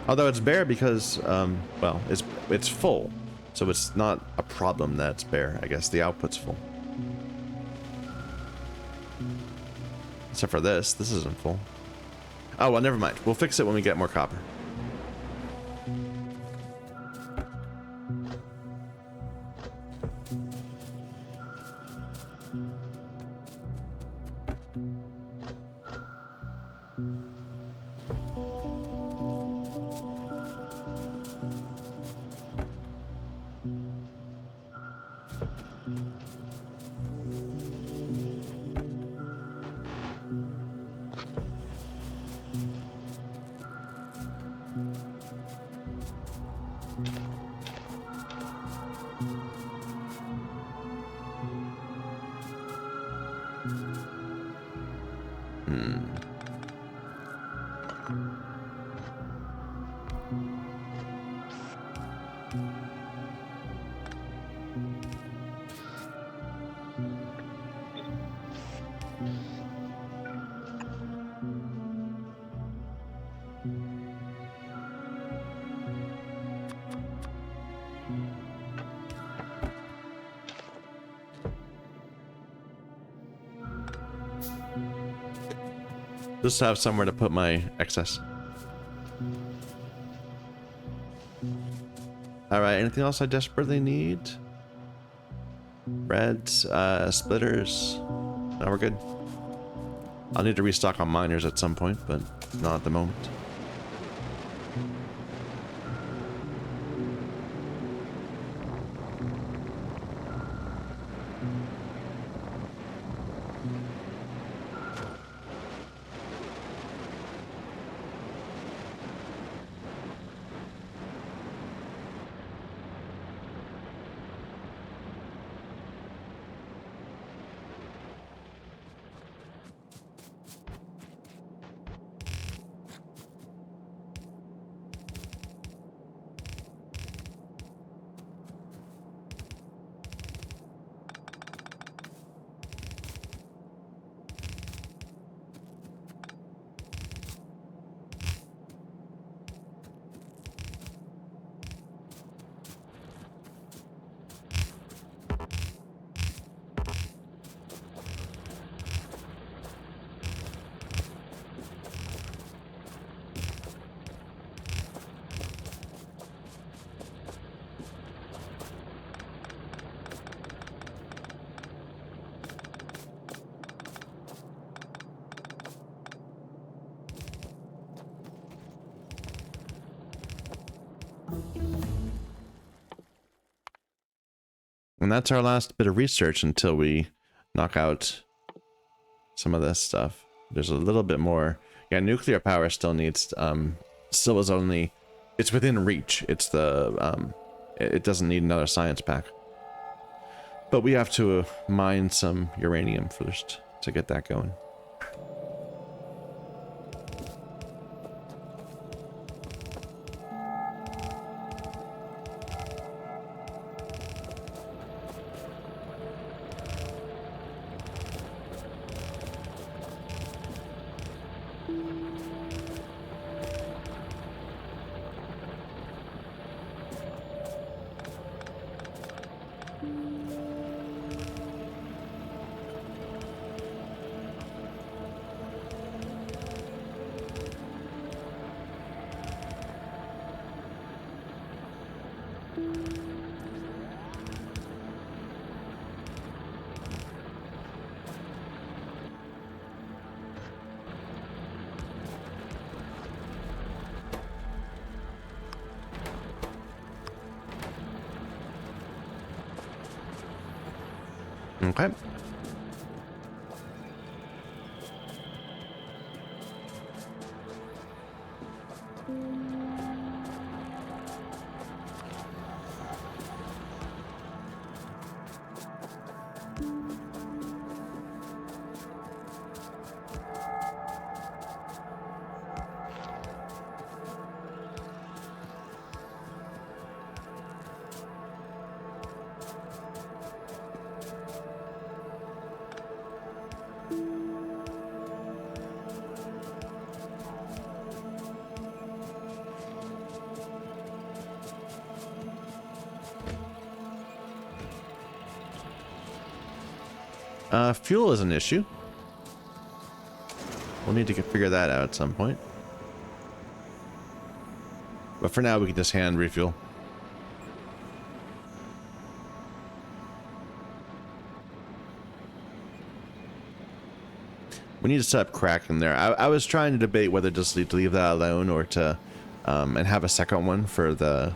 Although it's bare because, well, it's full. So it's not a problem that it's bare. I guess the output's full. Except for this. This isn't full. Oh, well, never mind. We'll fix it when we get more copper. Just have somewhere to put my excess. Alright, anything else I desperately need? Reds, splitters. No, we're good. I'll need to restock on miners at some point, but not at the moment. And that's our last bit of research until we knock out some of this stuff. There's a little bit more. Yeah, nuclear power still needs, still is only, it's within reach. It's the, it doesn't need another science pack. But we have to mine some uranium first to get that going. Okay. Fuel is an issue. We'll need to figure that out at some point. But for now, we can just hand refuel. We need to set up cracking there. I was trying to debate whether just to leave that alone or to and have a second one for the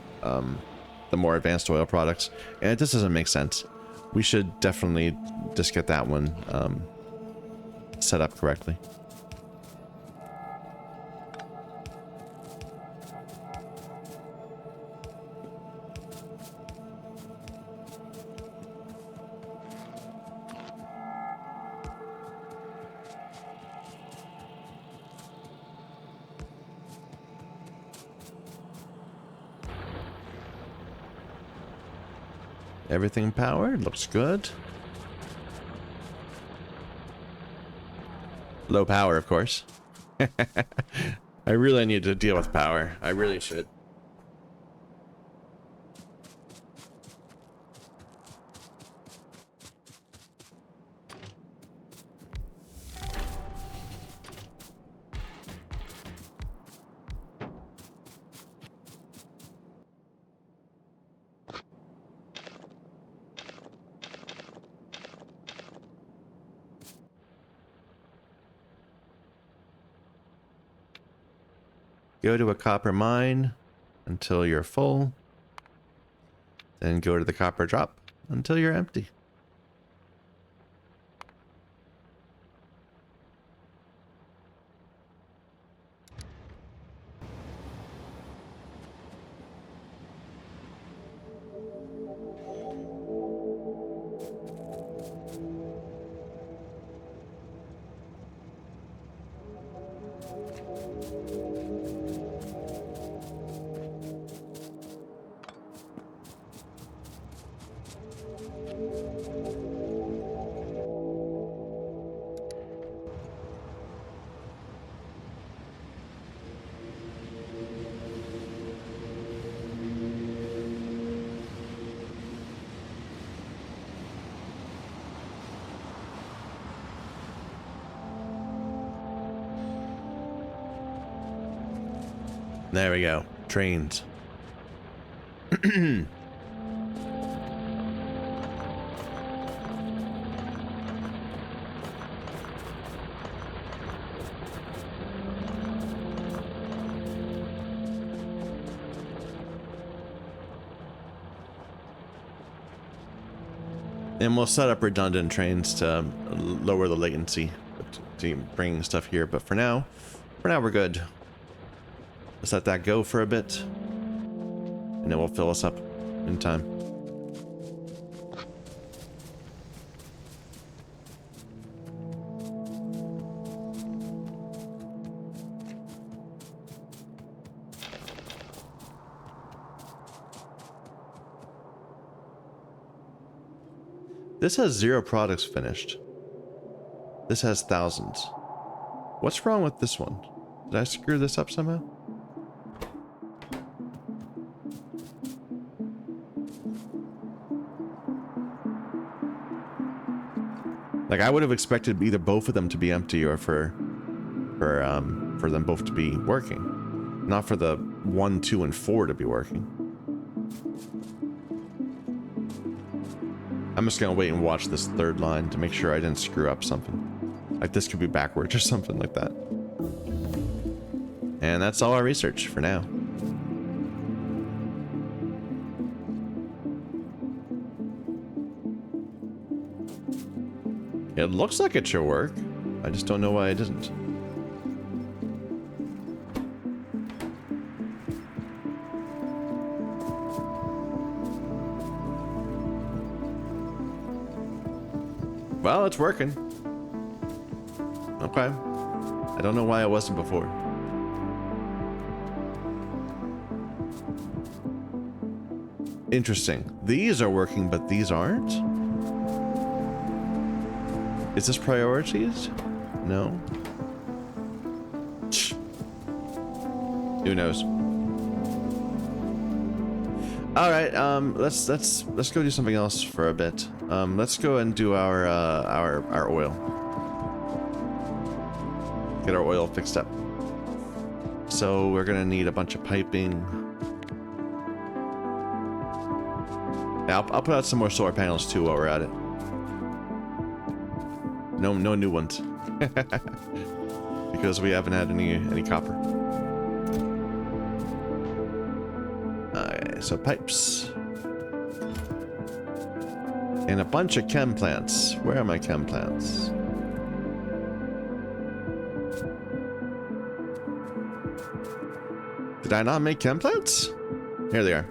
more advanced oil products. And it just doesn't make sense. We should definitely just get that one set up correctly. Everything powered, looks good. Low power, of course. I really need to deal with power. I really should. Go to a copper mine until you're full. Then go to the copper drop until you're empty. There we go. Trains. And we'll set up redundant trains to lower the latency to bring stuff here. But for now we're good. Let's let that go for a bit, and it will fill us up in time. This has 0 products finished. This has thousands. What's wrong with this one? Did I screw this up somehow? Like, I would have expected either both of them to be empty or for them both to be working. Not for the 1, 2, and 4 to be working. I'm just gonna wait and watch this third line to make sure I didn't screw up something. Like, this could be backwards or something like that. And that's all our research for now. It looks like it should work. I just don't know why it doesn't. Well, it's working. Okay. I don't know why it wasn't before. Interesting. These are working, but these aren't? Is this priorities? No. Who knows? All right, let's go do something else for a bit. Let's go and do our oil. Get our oil fixed up. So we're gonna need a bunch of piping. Yeah, I'll put out some more solar panels too while we're at it. No new ones, because we haven't had any copper. So pipes. And a bunch of chem plants. Where are my chem plants? Did I not make chem plants? Here they are.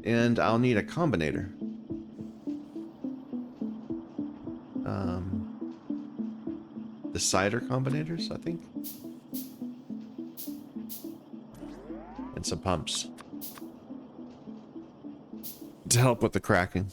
And I'll need a combinator. The cider combinators, I think. And some pumps. To help with the cracking.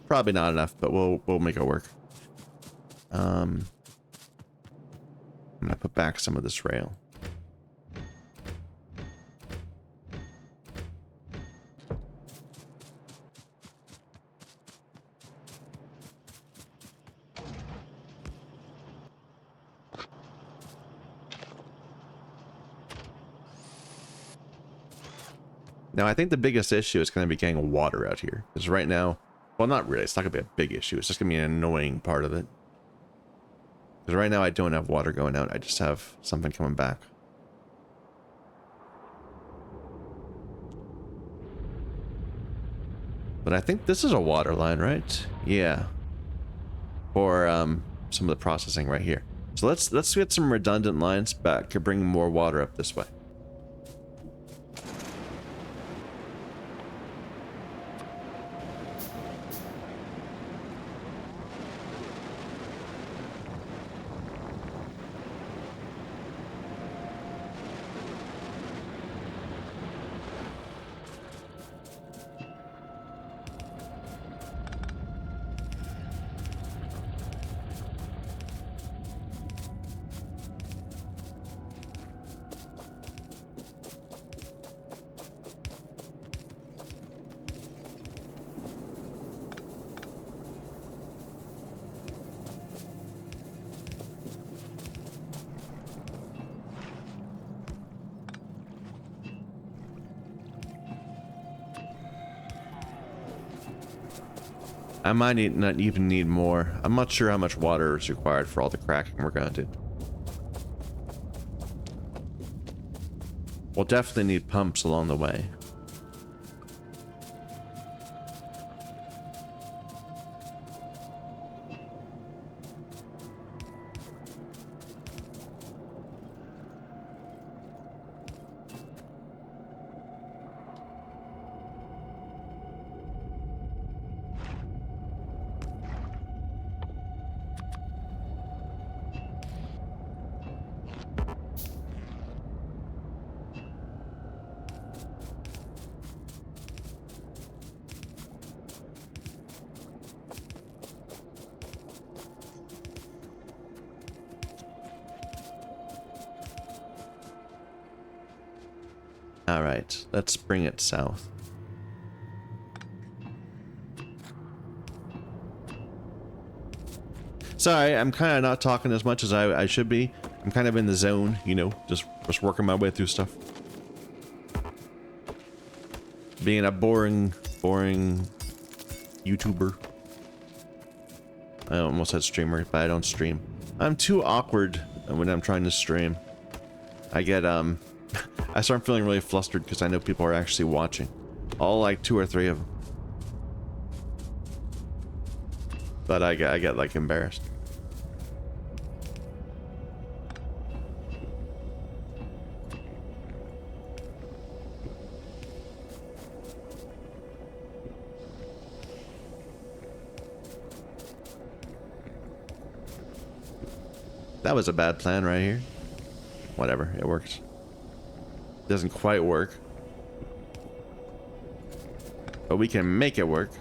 Probably not enough, but we'll make it work. I'm gonna put back some of this rail. Now, I think the biggest issue is going to be getting water out here. Because right now, well, not really. It's not going to be a big issue. It's just going to be an annoying part of it. Because right now I don't have water going out. I just have something coming back. But I think this is a water line, right? Yeah. For some of the processing right here. So let's get some redundant lines back to bring more water up this way. I might not even need more. I'm not sure how much water is required for all the cracking we're gonna do. We'll definitely need pumps along the way. All right, let's bring it south. Sorry, I'm kind of not talking as much as I should be. I'm kind of in the zone, you know, just Just working my way through stuff. Being a boring YouTuber. I almost said streamer, but I don't stream. I'm too awkward when I'm trying to stream. I get, I start feeling really flustered because I know people are actually watching. All like 2 or 3 of them. But I get like embarrassed. That was a bad plan right here. Whatever, it works. Doesn't quite work. But we can make it work.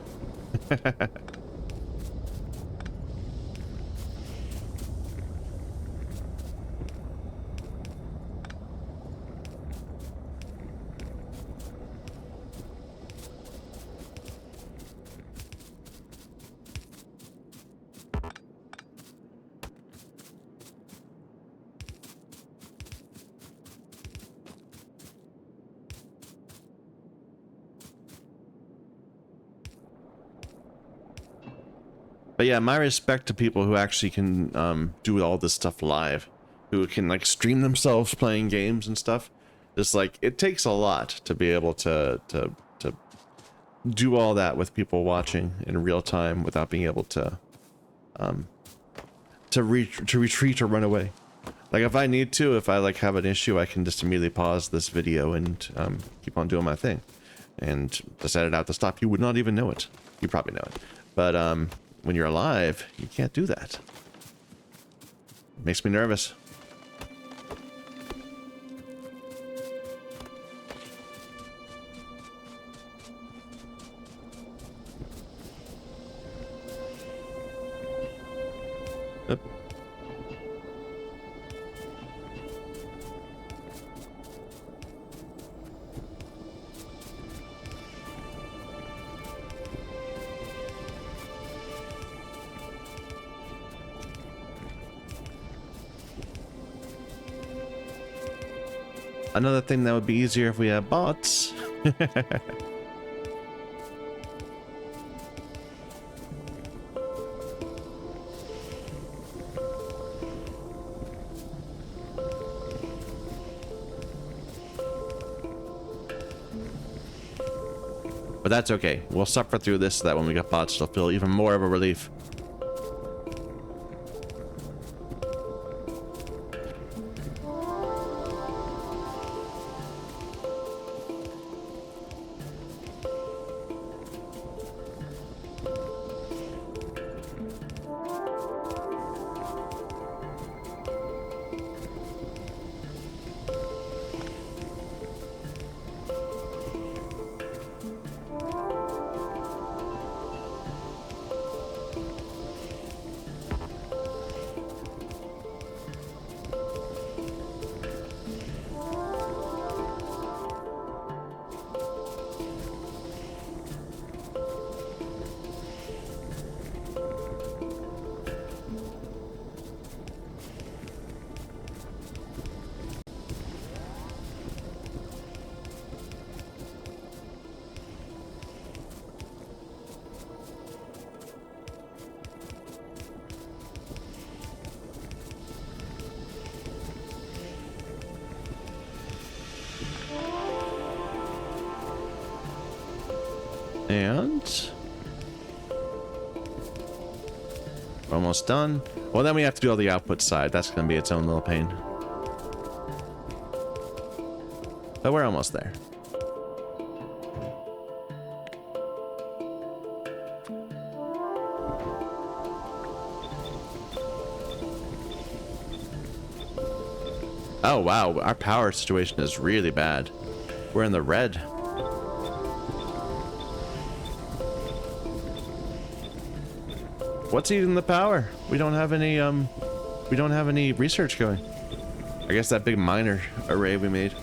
But yeah, my respect to people who actually can do all this stuff live, who can like stream themselves playing games and stuff. Just like it takes a lot to be able to do all that with people watching in real time without being able to retreat or run away. Like if I need to, if I like have an issue, I can just immediately pause this video and keep on doing my thing, and just edit out the stuff. You would not even know it. You probably know it, but when you're alive, you can't do that. It makes me nervous. Yep. Another thing that would be easier if we had bots. But that's okay. We'll suffer through this so that when we get bots, it'll feel even more of a relief. And we're almost done. Well, then we have to do all the output side. That's going to be its own little pain. But we're almost there. Oh, wow. Our power situation is really bad. We're in the red. What's eating the power? We don't have any research going. I guess that big miner array we made.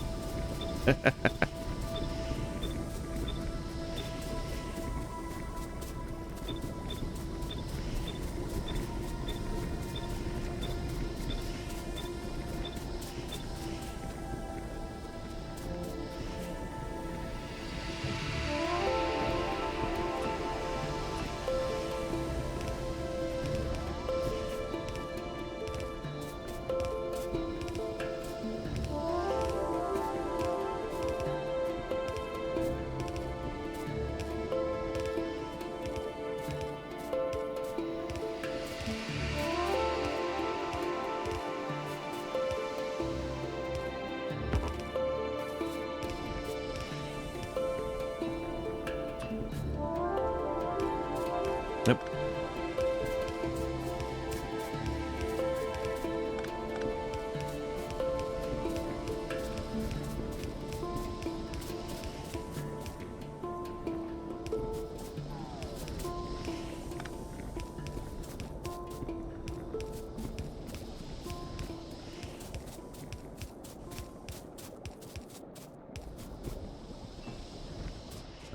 Yep.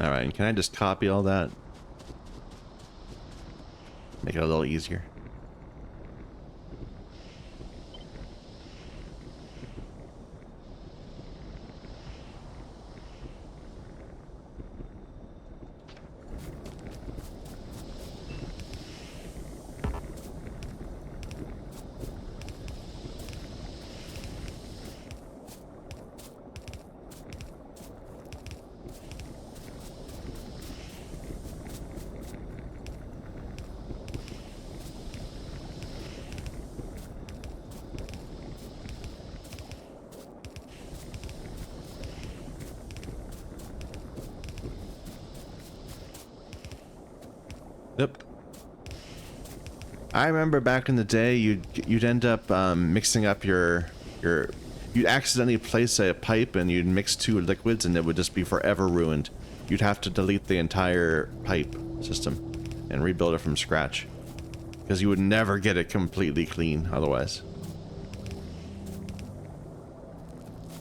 All right, and can I just copy all that? Make it a little easier. Yep. I remember back in the day, you'd end up mixing up you'd accidentally place a pipe and you'd mix two liquids and it would just be forever ruined. You'd have to delete the entire pipe system and rebuild it from scratch because you would never get it completely clean otherwise.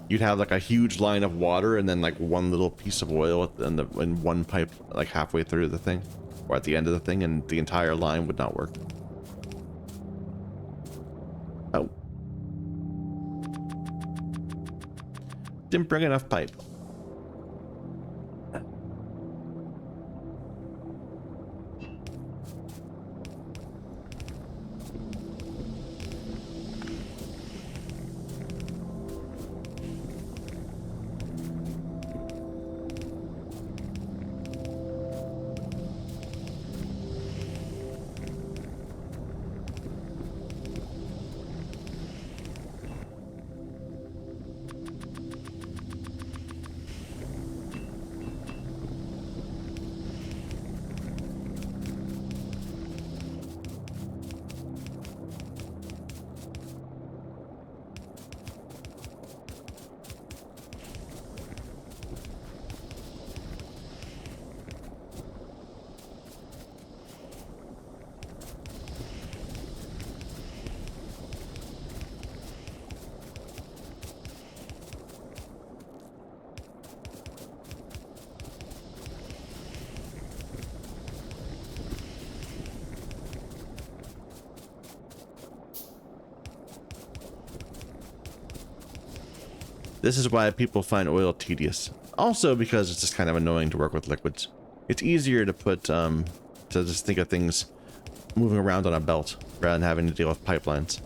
You'd have like a huge line of water and then like one little piece of oil in one pipe like halfway through the thing or at the end of the thing, and the entire line would not work. Oh. Didn't bring enough pipe. This is why people find oil tedious. Also because it's just kind of annoying to work with liquids. It's easier to put, to just think of things moving around on a belt rather than having to deal with pipelines.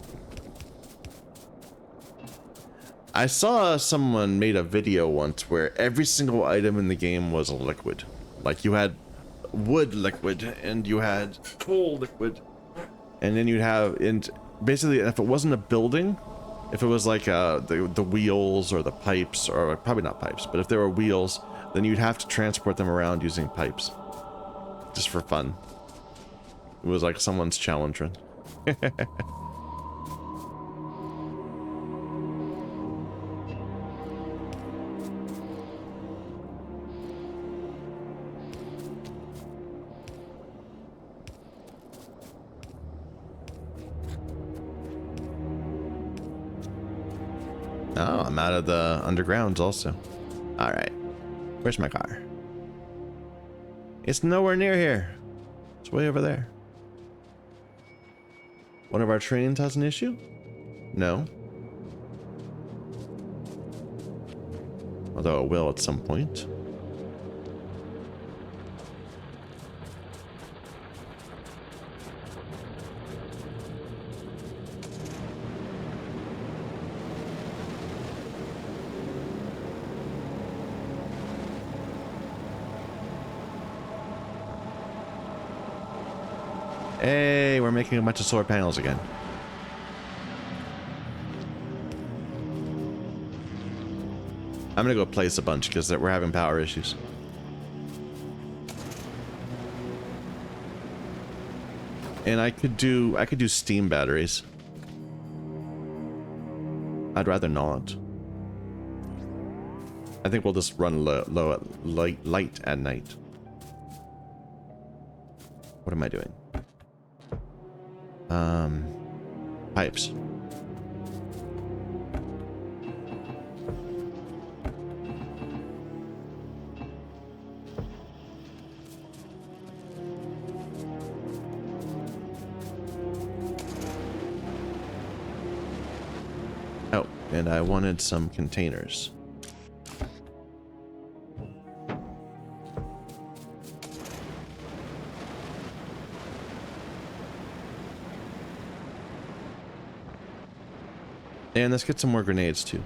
I saw someone made a video once where every single item in the game was a liquid. Like you had wood liquid and you had coal liquid. And then you'd have, and basically if it wasn't a building, if it was like the wheels or the pipes, or probably not pipes, but if there were wheels, then you'd have to transport them around using pipes. Just for fun. It was like someone's challenge run. Oh, I'm out of the undergrounds also. Alright. Where's my car? It's nowhere near here. It's way over there. One of our trains has an issue? No. Although it will at some point. Hey, we're making a bunch of solar panels again. I'm gonna go place a bunch because we're having power issues. And I could do steam batteries. I'd rather not. I think we'll just run light at night. What am I doing? Pipes. Oh, and I wanted some containers. And let's get some more grenades too.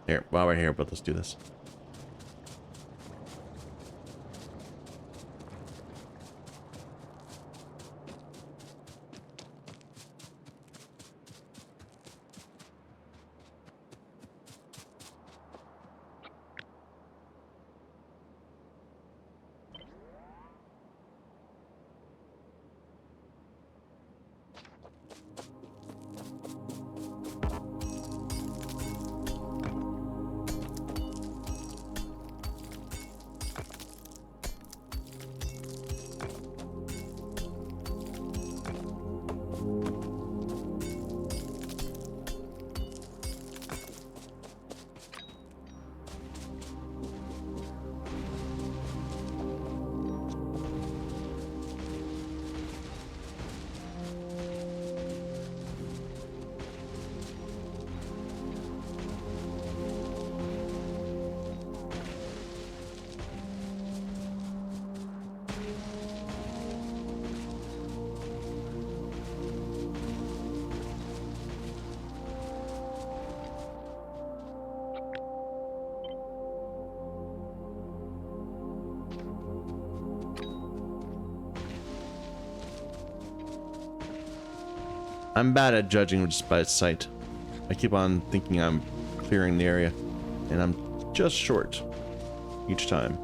Here, while we're here, but let's do this. I'm bad at judging just by sight. I keep on thinking I'm clearing the area, and I'm just short each time.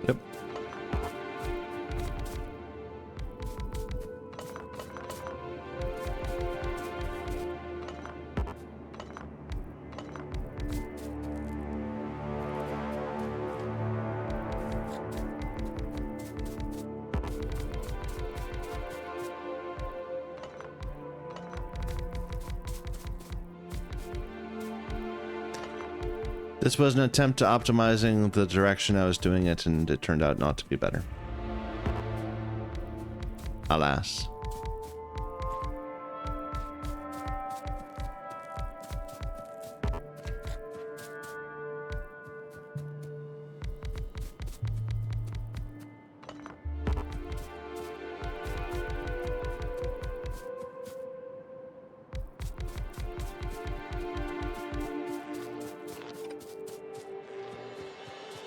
Yep. This was an attempt to optimizing the direction I was doing it, and it turned out not to be better. Alas.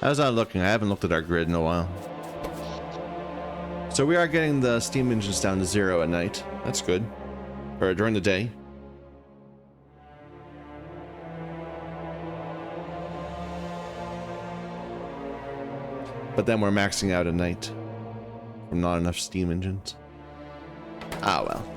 I was not looking. I haven't looked at our grid in a while. So we are getting the steam engines down to 0 at night. That's good. Or during the day. But then we're maxing out at night from not enough steam engines. Ah, well.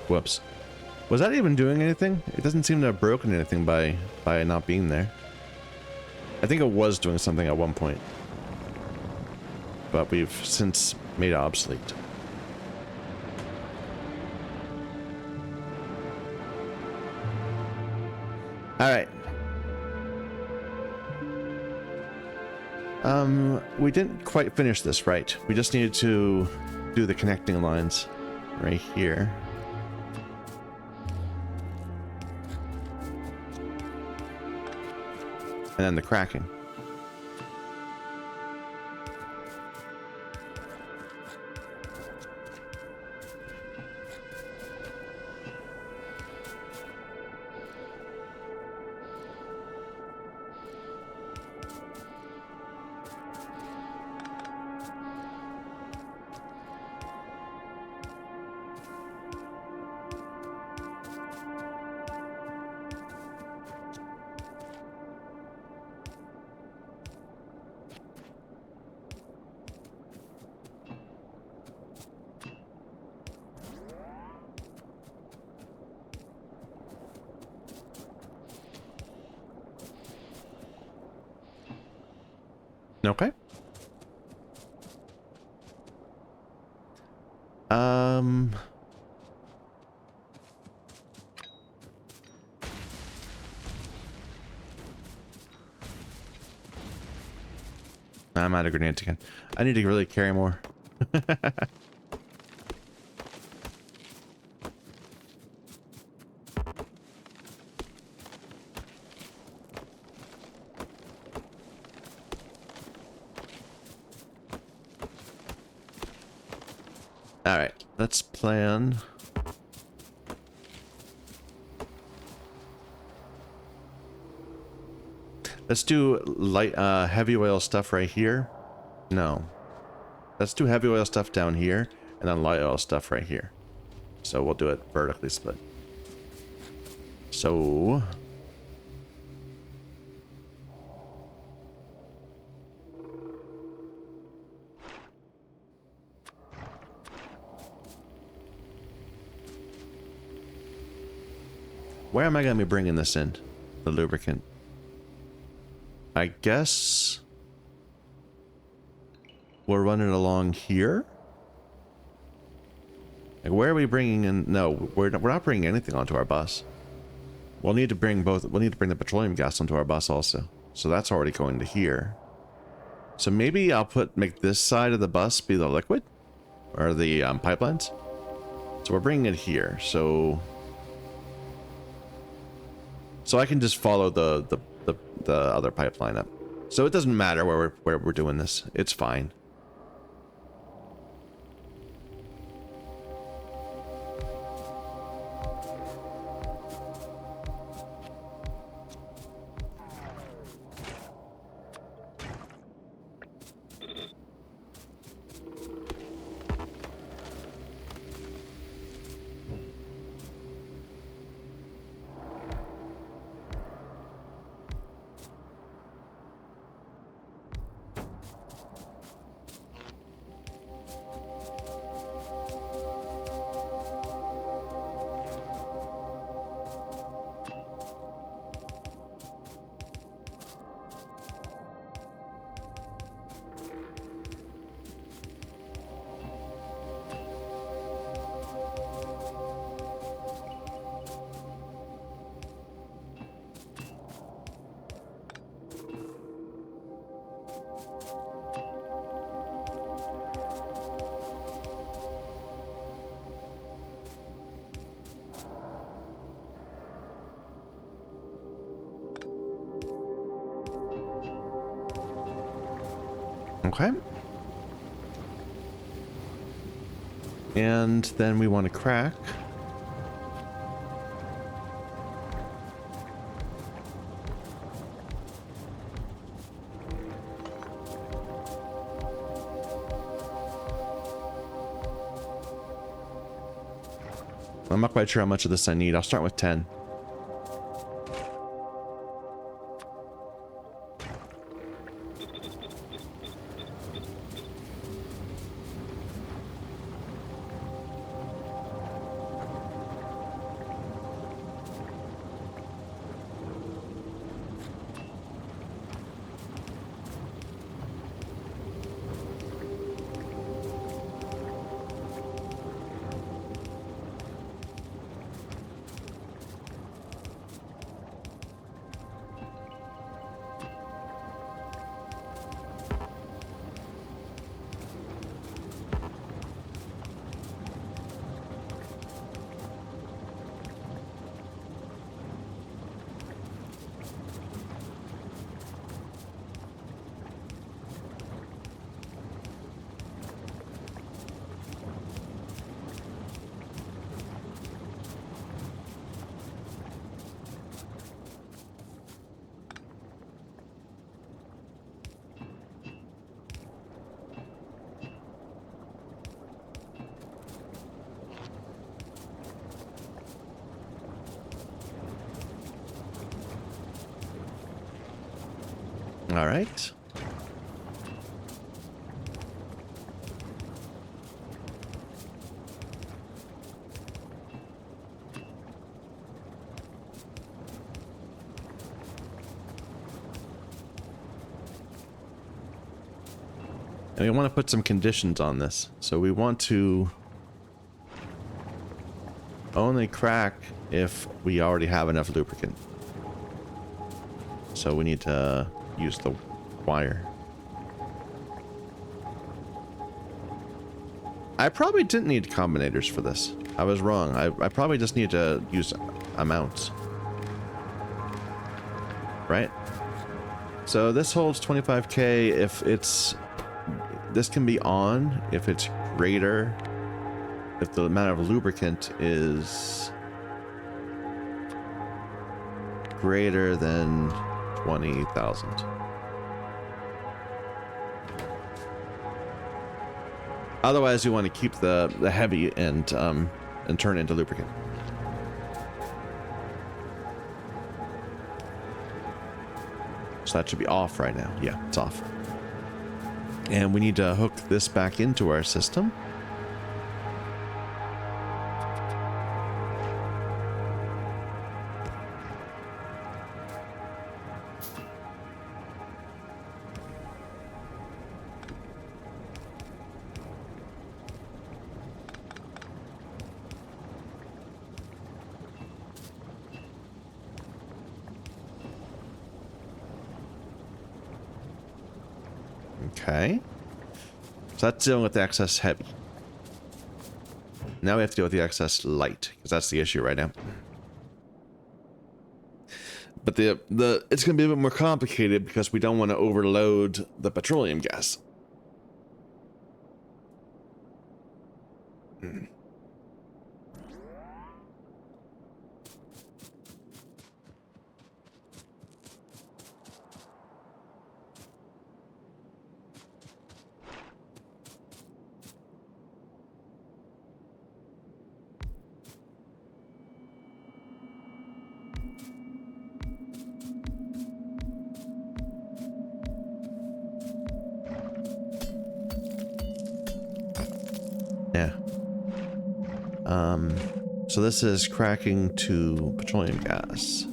Whoops. Was that even doing anything? It doesn't seem to have broken anything by not being there. I think it was doing something at one point. But we've since made it obsolete. Alright. We didn't quite finish this right. We just needed to do the connecting lines right here. And then the cracking. Okay. I'm out of grenades again. I need to really carry more. Alright, let's plan. Let's do light, heavy oil stuff right here. No. Let's do heavy oil stuff down here, and then light oil stuff right here. So we'll do it vertically split. So... where am I going to be bringing this in? The lubricant. I guess... we'll run it along here? Like, where are we bringing in... no, we're not bringing anything onto our bus. We'll need to bring both... we'll need to bring the petroleum gas onto our bus also. So that's already going to here. So maybe I'll make this side of the bus be the liquid? Or the pipelines? So we're bringing it here, so... so I can just follow the other pipeline up. So it doesn't matter where we're doing this. It's fine. Okay. And then we want to crack. I'm not quite sure how much of this I need. I'll start with 10. All right. And we want to put some conditions on this. So we want to only crack if we already have enough lubricant. So we need to use the wire. I probably didn't need combinators for this. I was wrong. I probably just need to use amounts. Right? So this holds 25k if it's... This can be on if it's greater... If the amount of lubricant is... greater than 20,000. Otherwise, you want to keep the heavy and turn it into lubricant. So that should be off right now. Yeah, it's off. And we need to hook this back into our system. Okay. So that's dealing with the excess heavy. Now we have to deal with the excess light, because that's the issue right now. But the it's going to be a bit more complicated because we don't want to overload the petroleum gas. Yeah. So this is cracking to petroleum gas.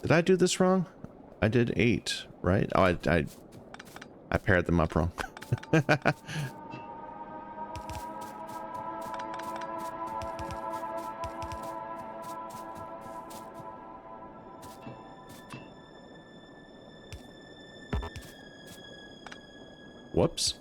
Did I do this wrong? I did 8, right? Oh, I paired them up wrong. Whoops.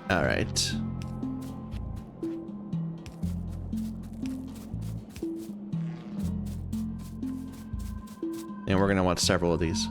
All right. And we're going to want several of these.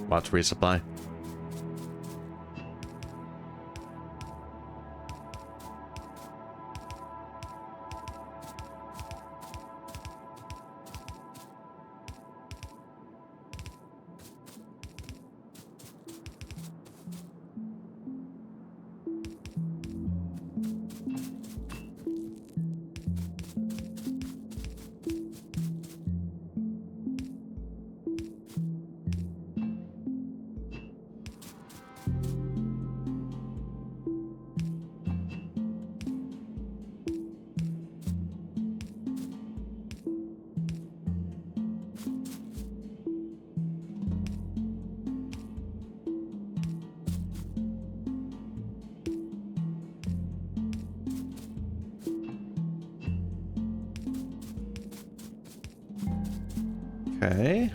Watch resupply. Okay.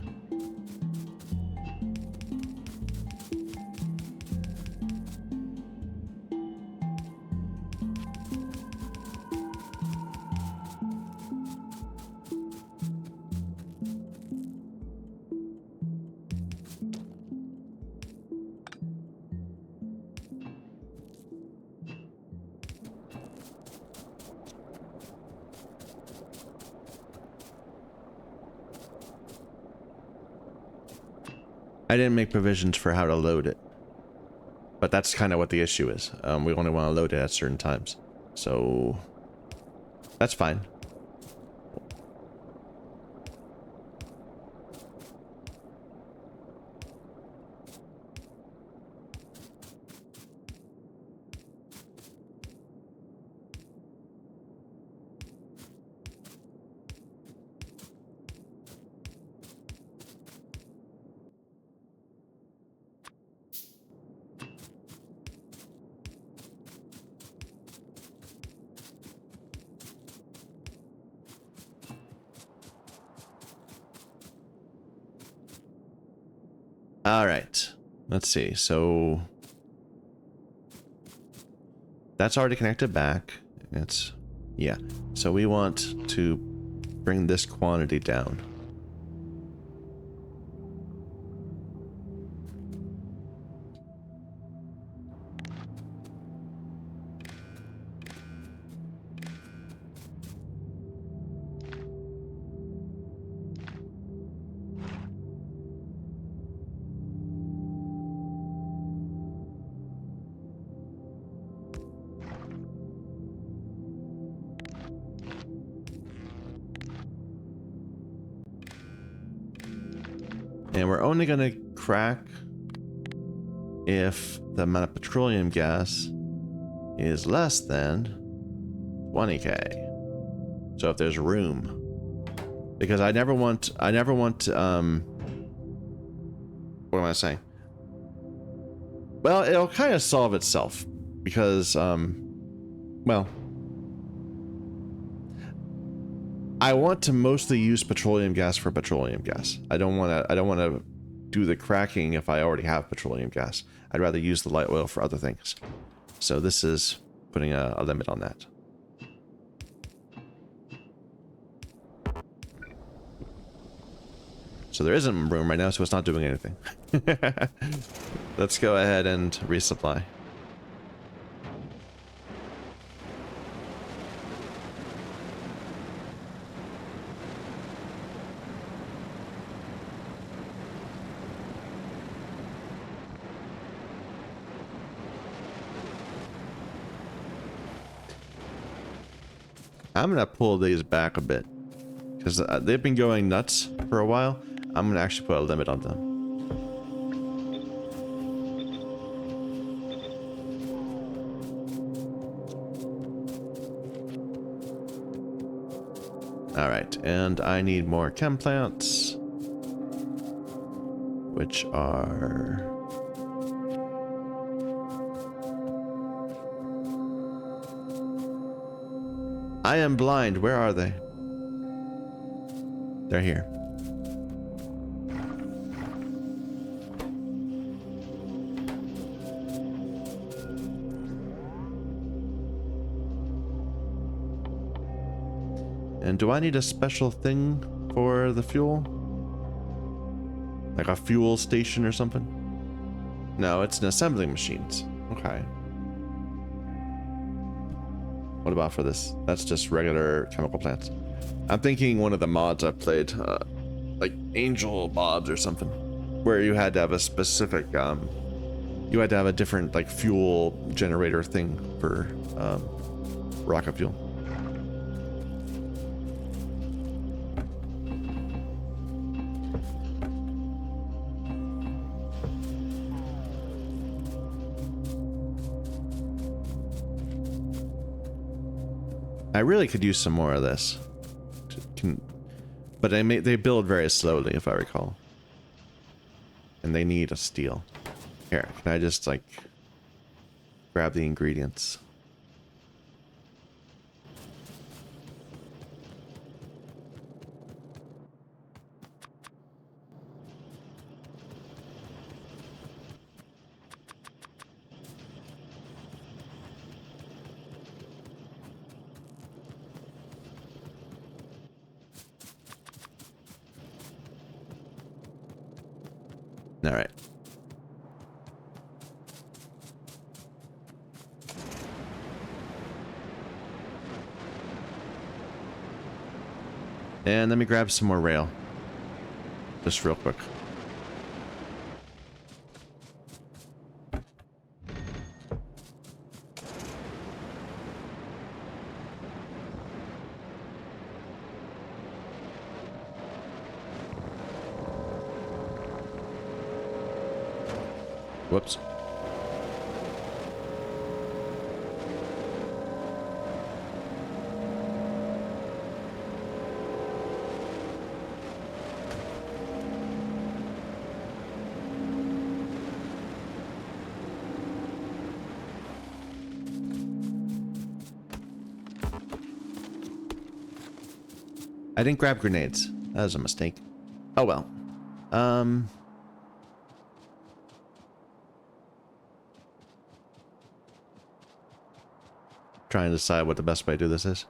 I didn't make provisions for how to load it, but that's kind of what the issue is. We only want to load it at certain times, so that's fine. All right, let's see. So that's already connected back. It's, yeah. So we want to bring this quantity down. And we're only going to crack if the amount of petroleum gas is less than 20k. So if there's room, because I never want what am I saying? Well, it'll kind of solve itself because well, I want to mostly use petroleum gas for petroleum gas. I don't want to do the cracking if I already have petroleum gas. I'd rather use the light oil for other things. So this is putting a limit on that. So there isn't room right now, so it's not doing anything. Let's go ahead and resupply. I'm gonna pull these back a bit because they've been going nuts for a while. I'm gonna actually put a limit on them. All right, and I need more chem plants, which are I am blind. Where are they? They're here. And do I need a special thing for the fuel? Like a fuel station or something? No, it's an assembling machines. Okay. What about for this? That's just regular chemical plants. I'm thinking one of the mods I played, like Angel Bobs or something, where you had to have a specific, you had to have a different like fuel generator thing for rocket fuel. I really could use some more of this. But they build very slowly, if I recall. And they need a steel. Here, can I just, like, grab the ingredients? All right. And let me grab some more rail. Just real quick. Whoops. I didn't grab grenades. That was a mistake. Oh well. Trying to decide what the best way to do this is.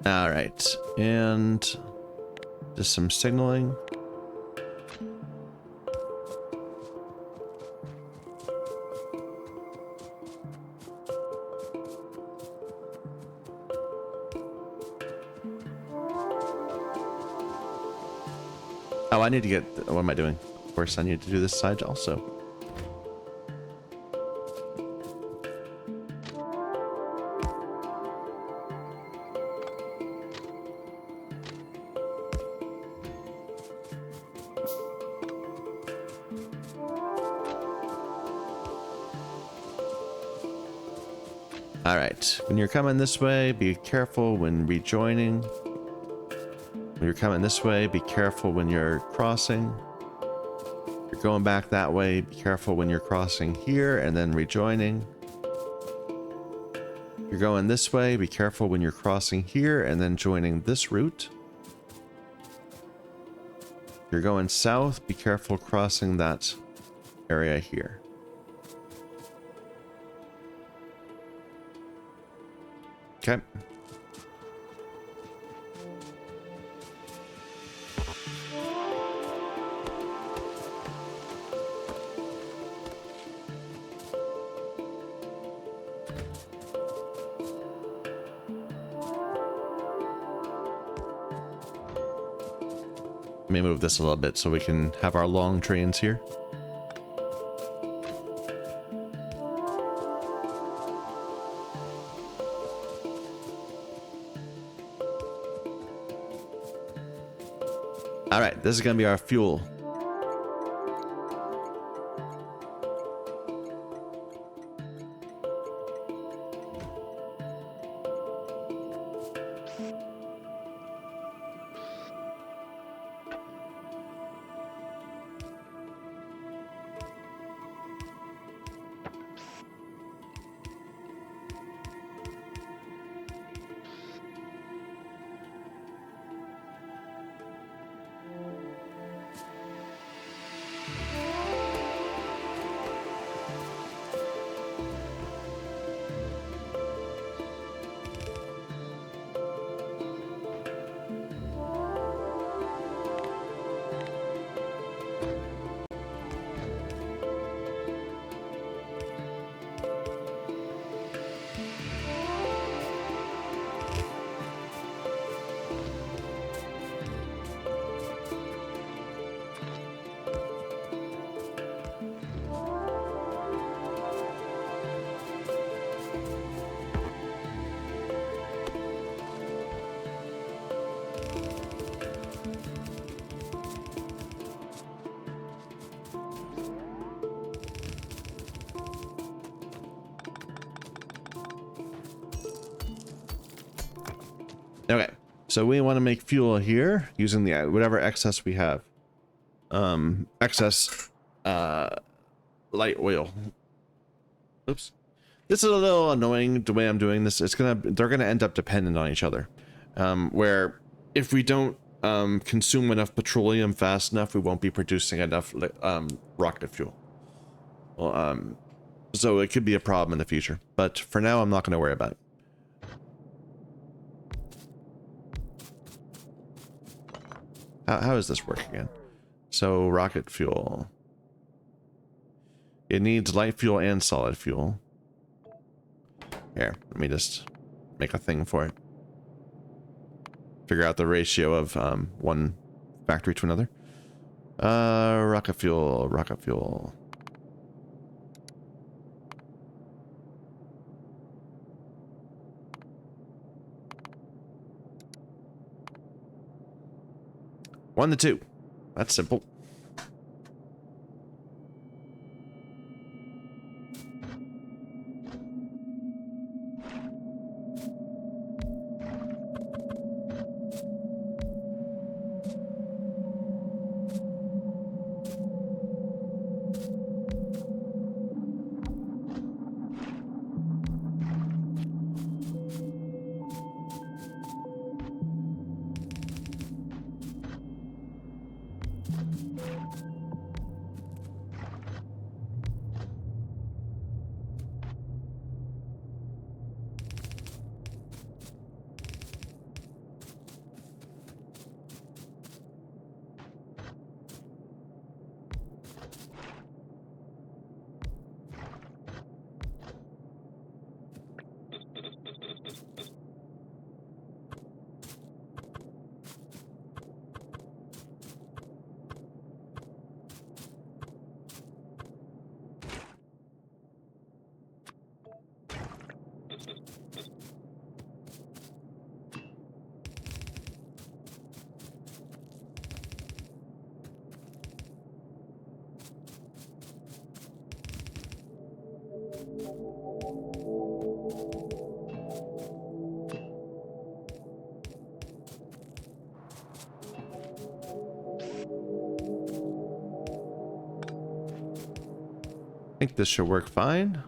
All right, and just some signaling. Oh, I need to get, what am I doing? Of course, I need to do this side also. All right, when you're coming this way, be careful when rejoining. When you're coming this way, be careful when you're crossing. You're going back that way, be careful when you're crossing here and then rejoining. You're going this way, be careful when you're crossing here and then joining this route. You're going south, be careful crossing that area here. Okay. Let me move this a little bit so we can have our long trains here. All right, this is going to be our fuel. Okay, so we want to make fuel here using the whatever excess we have. Excess light oil. Oops. This is a little annoying the way I'm doing this. They're gonna end up dependent on each other. Where if we don't consume enough petroleum fast enough, we won't be producing enough rocket fuel. Well, so it could be a problem in the future. But for now, I'm not gonna worry about it. How does this work again? So rocket fuel. It needs light fuel and solid fuel. Here, let me just make a thing for it. Figure out the ratio of one factory to another. Rocket fuel, rocket fuel. One to two. That's simple. think this should work fine.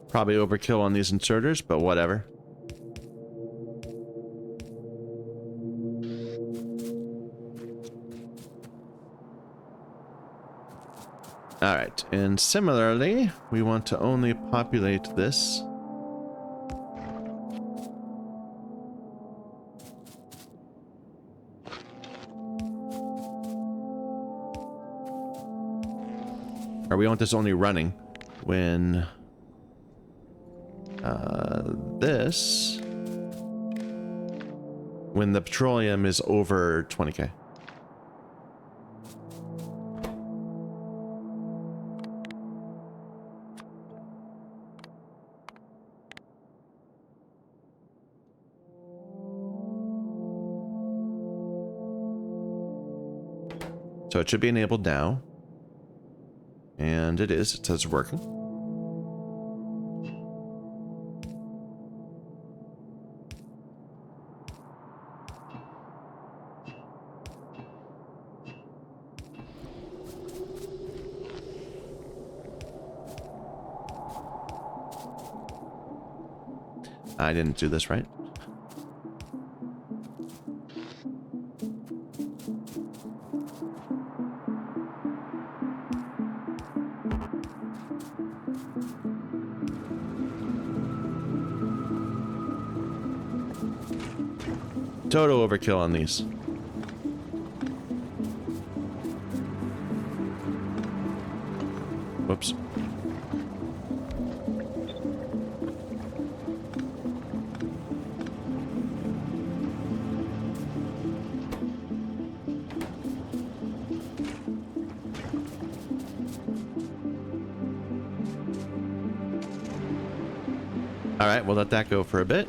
Probably overkill on these inserters, but whatever. Alright, and similarly, we want to only populate this. Or we want this only running when when the petroleum is over 20k. So it should be enabled now. And it is. It says working. I didn't do this right. Total overkill on these. Whoops. All right, we'll let that go for a bit.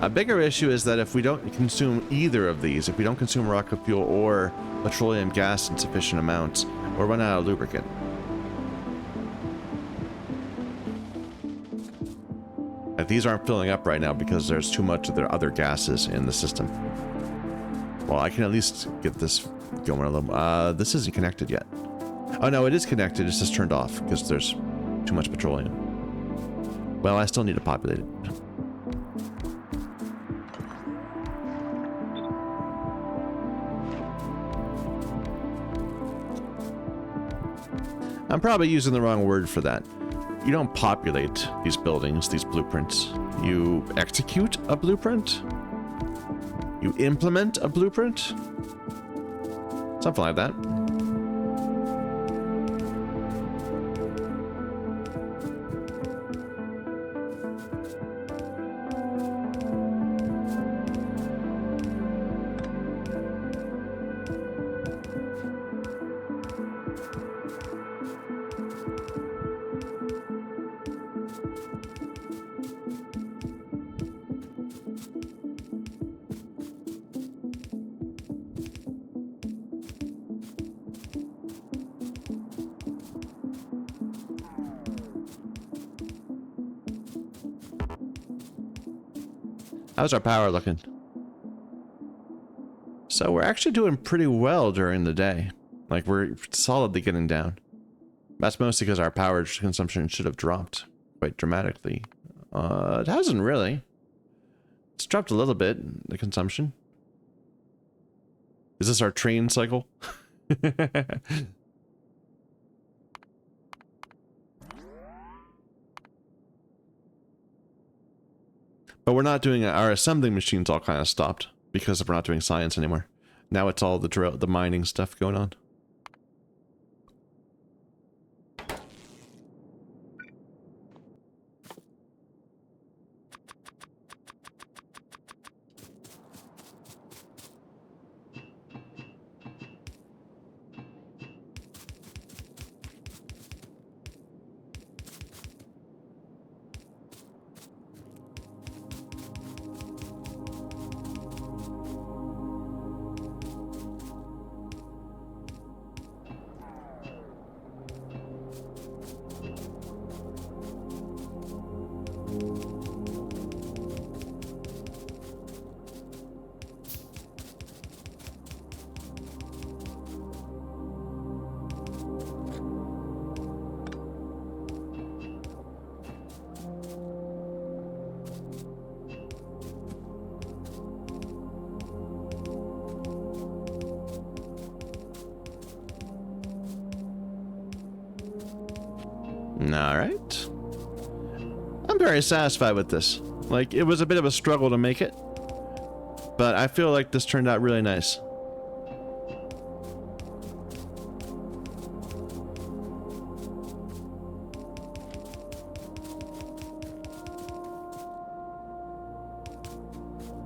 A bigger issue is that if we don't consume either of these, if we don't consume rocket fuel or petroleum gas in sufficient amounts, we'll run out of lubricant. Like, these aren't filling up right now because there's too much of their other gases in the system. Well, I can at least get this going a little. This isn't connected yet. Oh no, it is connected. It's just turned off because there's too much petroleum. Well, I still need to populate it. I'm probably using the wrong word for that. You don't populate these buildings, these blueprints. You execute a blueprint? You implement a blueprint? Something like that. How's our power looking? So we're actually doing pretty well during the day. Like, we're solidly getting down. That's mostly because our power consumption should have dropped quite dramatically. It hasn't really. It's dropped a little bit, the consumption. Is this our train cycle? But we're not doing our assembling machines all kind of stopped because we're not doing science anymore. Now it's all the mining stuff going on. All right. I'm very satisfied with this. Like, it was a bit of a struggle to make it, but I feel like this turned out really nice.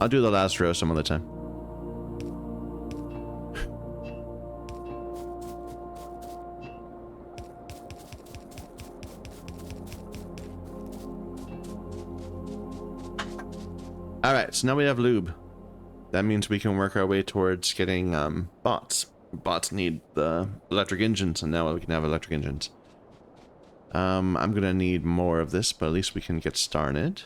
I'll do the last row some other time. Alright, so now we have lube. That means we can work our way towards getting bots. Bots need the electric engines, and now we can have electric engines. I'm gonna need more of this, but at least we can get started.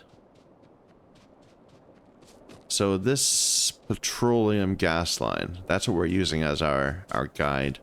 So this petroleum gas line, that's what we're using as our guide.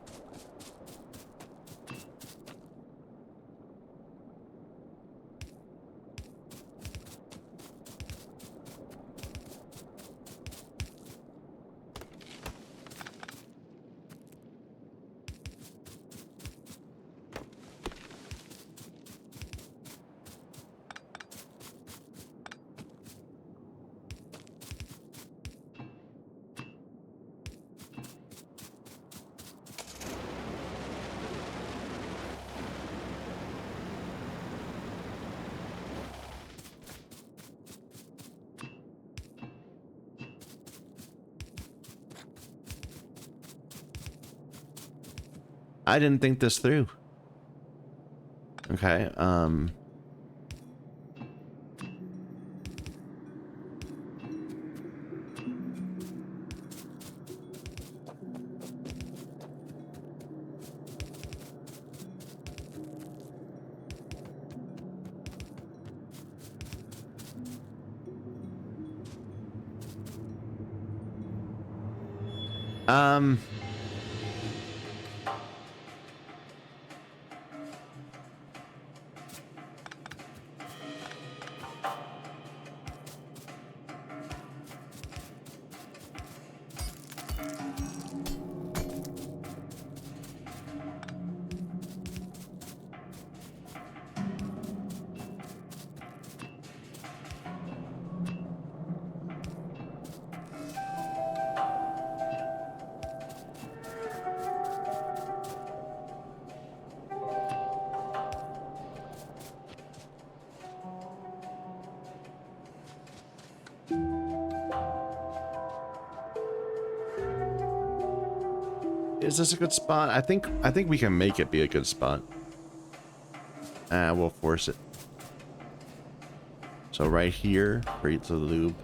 I didn't think this through. Okay, is this a good spot? I think we can make it be a good spot. We'll force it. So right here for each of the lube.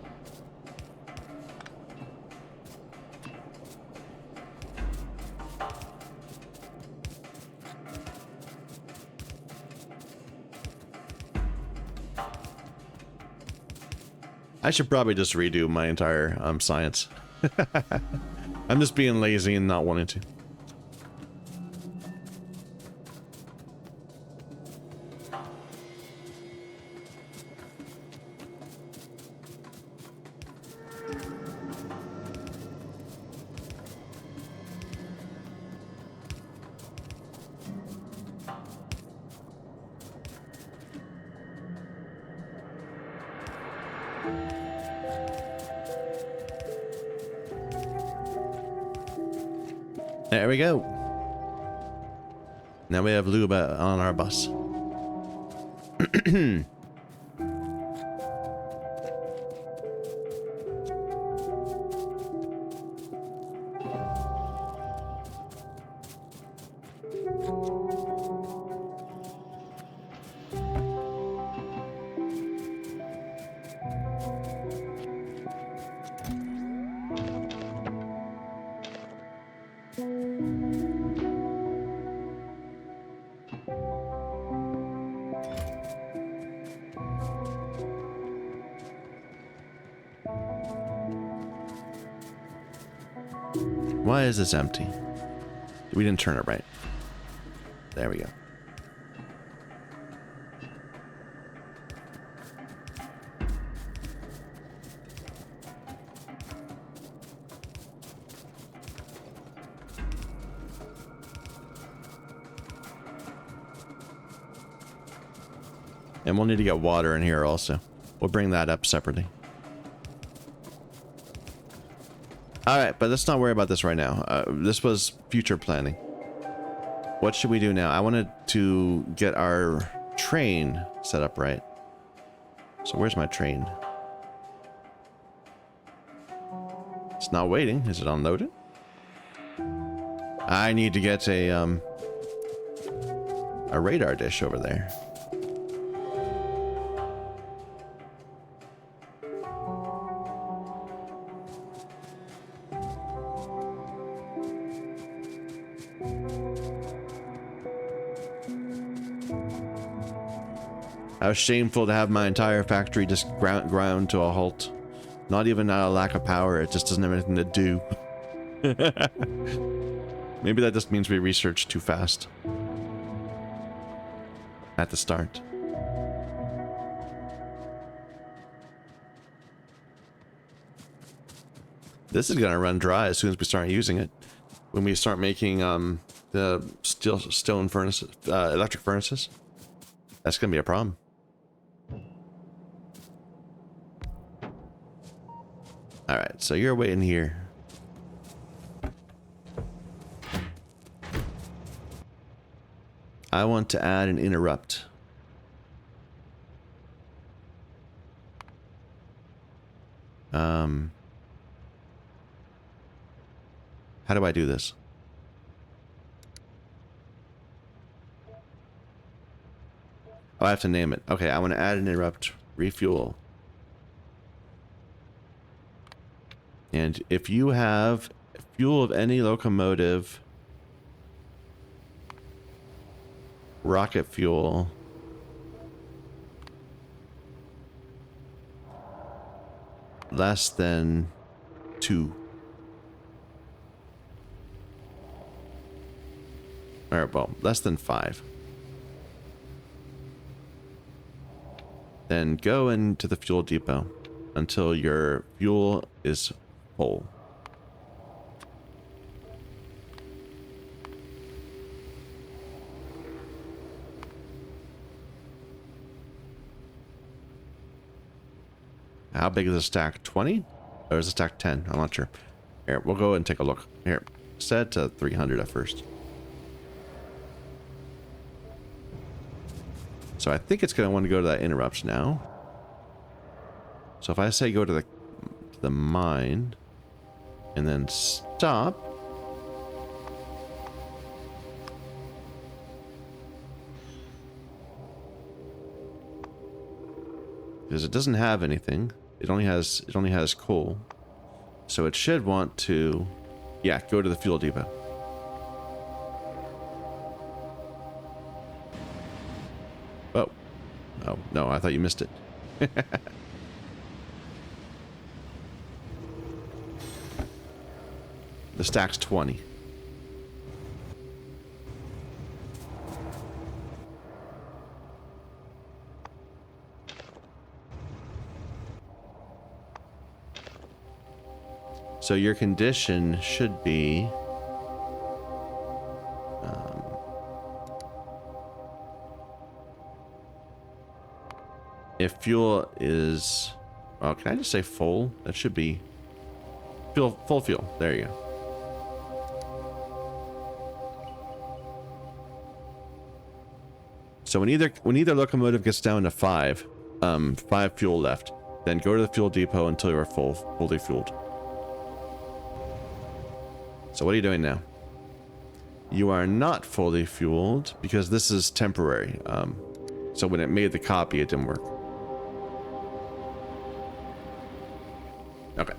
I should probably just redo my entire science. I'm just being lazy and not wanting to. There we go. Now we have lube on our bus. Why is this empty? We didn't turn it right. There we go. And we'll need to get water in here also. We'll bring that up separately. Alright, but let's not worry about this right now. This was future planning. What should we do now? I wanted to get our train set up right. So where's my train? It's not waiting. Is it unloaded? I need to get a radar dish over there. How shameful to have my entire factory just ground to a halt. Not even out of lack of power, it just doesn't have anything to do. Maybe that just means we researched too fast. At the start. This is gonna run dry as soon as we start using it. When we start making the stone furnaces, electric furnaces. That's gonna be a problem. Alright, so you're waiting here. I want to add an interrupt. How do I do this? Oh, I have to name it. Okay, I want to add an interrupt. Refuel. And if you have fuel of any locomotive, rocket fuel, less than 2. Or, well, less than 5. Then go into the fuel depot until your fuel is full. How big is the stack? 20? Or is the stack 10? I'm not sure. Here, we'll go and take a look. Here, set to 300 at first. So I think it's going to want to go to that interrupt now. So if I say go to the mine and then stop. Because it doesn't have anything. It only has coal. So it should want to, yeah, go to the fuel depot. Oh. Oh, no, I thought you missed it. The stack's 20. So your condition should be if fuel is, well, can I just say full? That should be full fuel. There you go. So when either locomotive gets down to 5 fuel left, then go to the fuel depot until you're fully fueled. So what are you doing now? You are not fully fueled because this is temporary. So when it made the copy, it didn't work. Okay.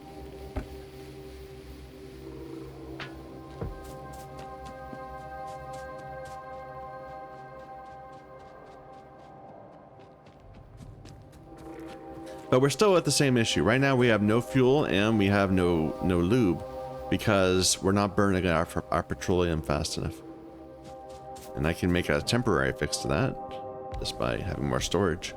But we're still at the same issue. Right now we have no fuel and we have no lube because we're not burning our petroleum fast enough. And I can make a temporary fix to that just by having more storage.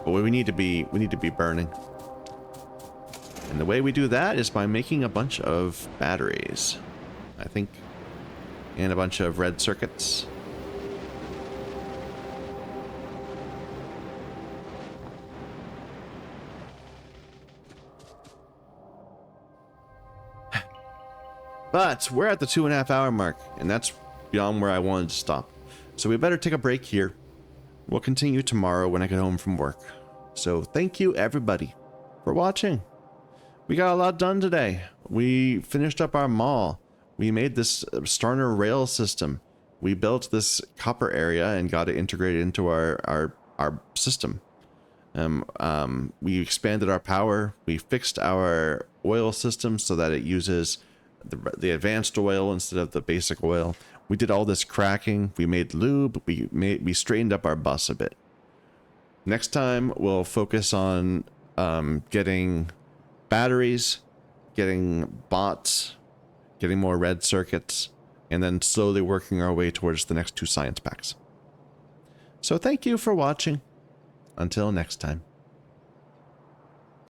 But we need to be burning. And And the way we do that is by making a bunch of batteries, I think, and a bunch of red circuits. But we're at the 2.5 hour mark, and that's beyond where I wanted to stop. So we better take a break here. We'll continue tomorrow when I get home from work. So thank you everybody for watching. We got a lot done today. We finished up our mall. We made this starter rail system. We built this copper area and got it integrated into our system. We expanded our power. We fixed our oil system so that it uses the advanced oil instead of the basic oil. We did all this cracking. We made lube. We straightened up our bus a bit. Next time we'll focus on getting batteries, getting bots, getting more red circuits, and then slowly working our way towards the next 2 science packs. So thank you for watching. Until next time.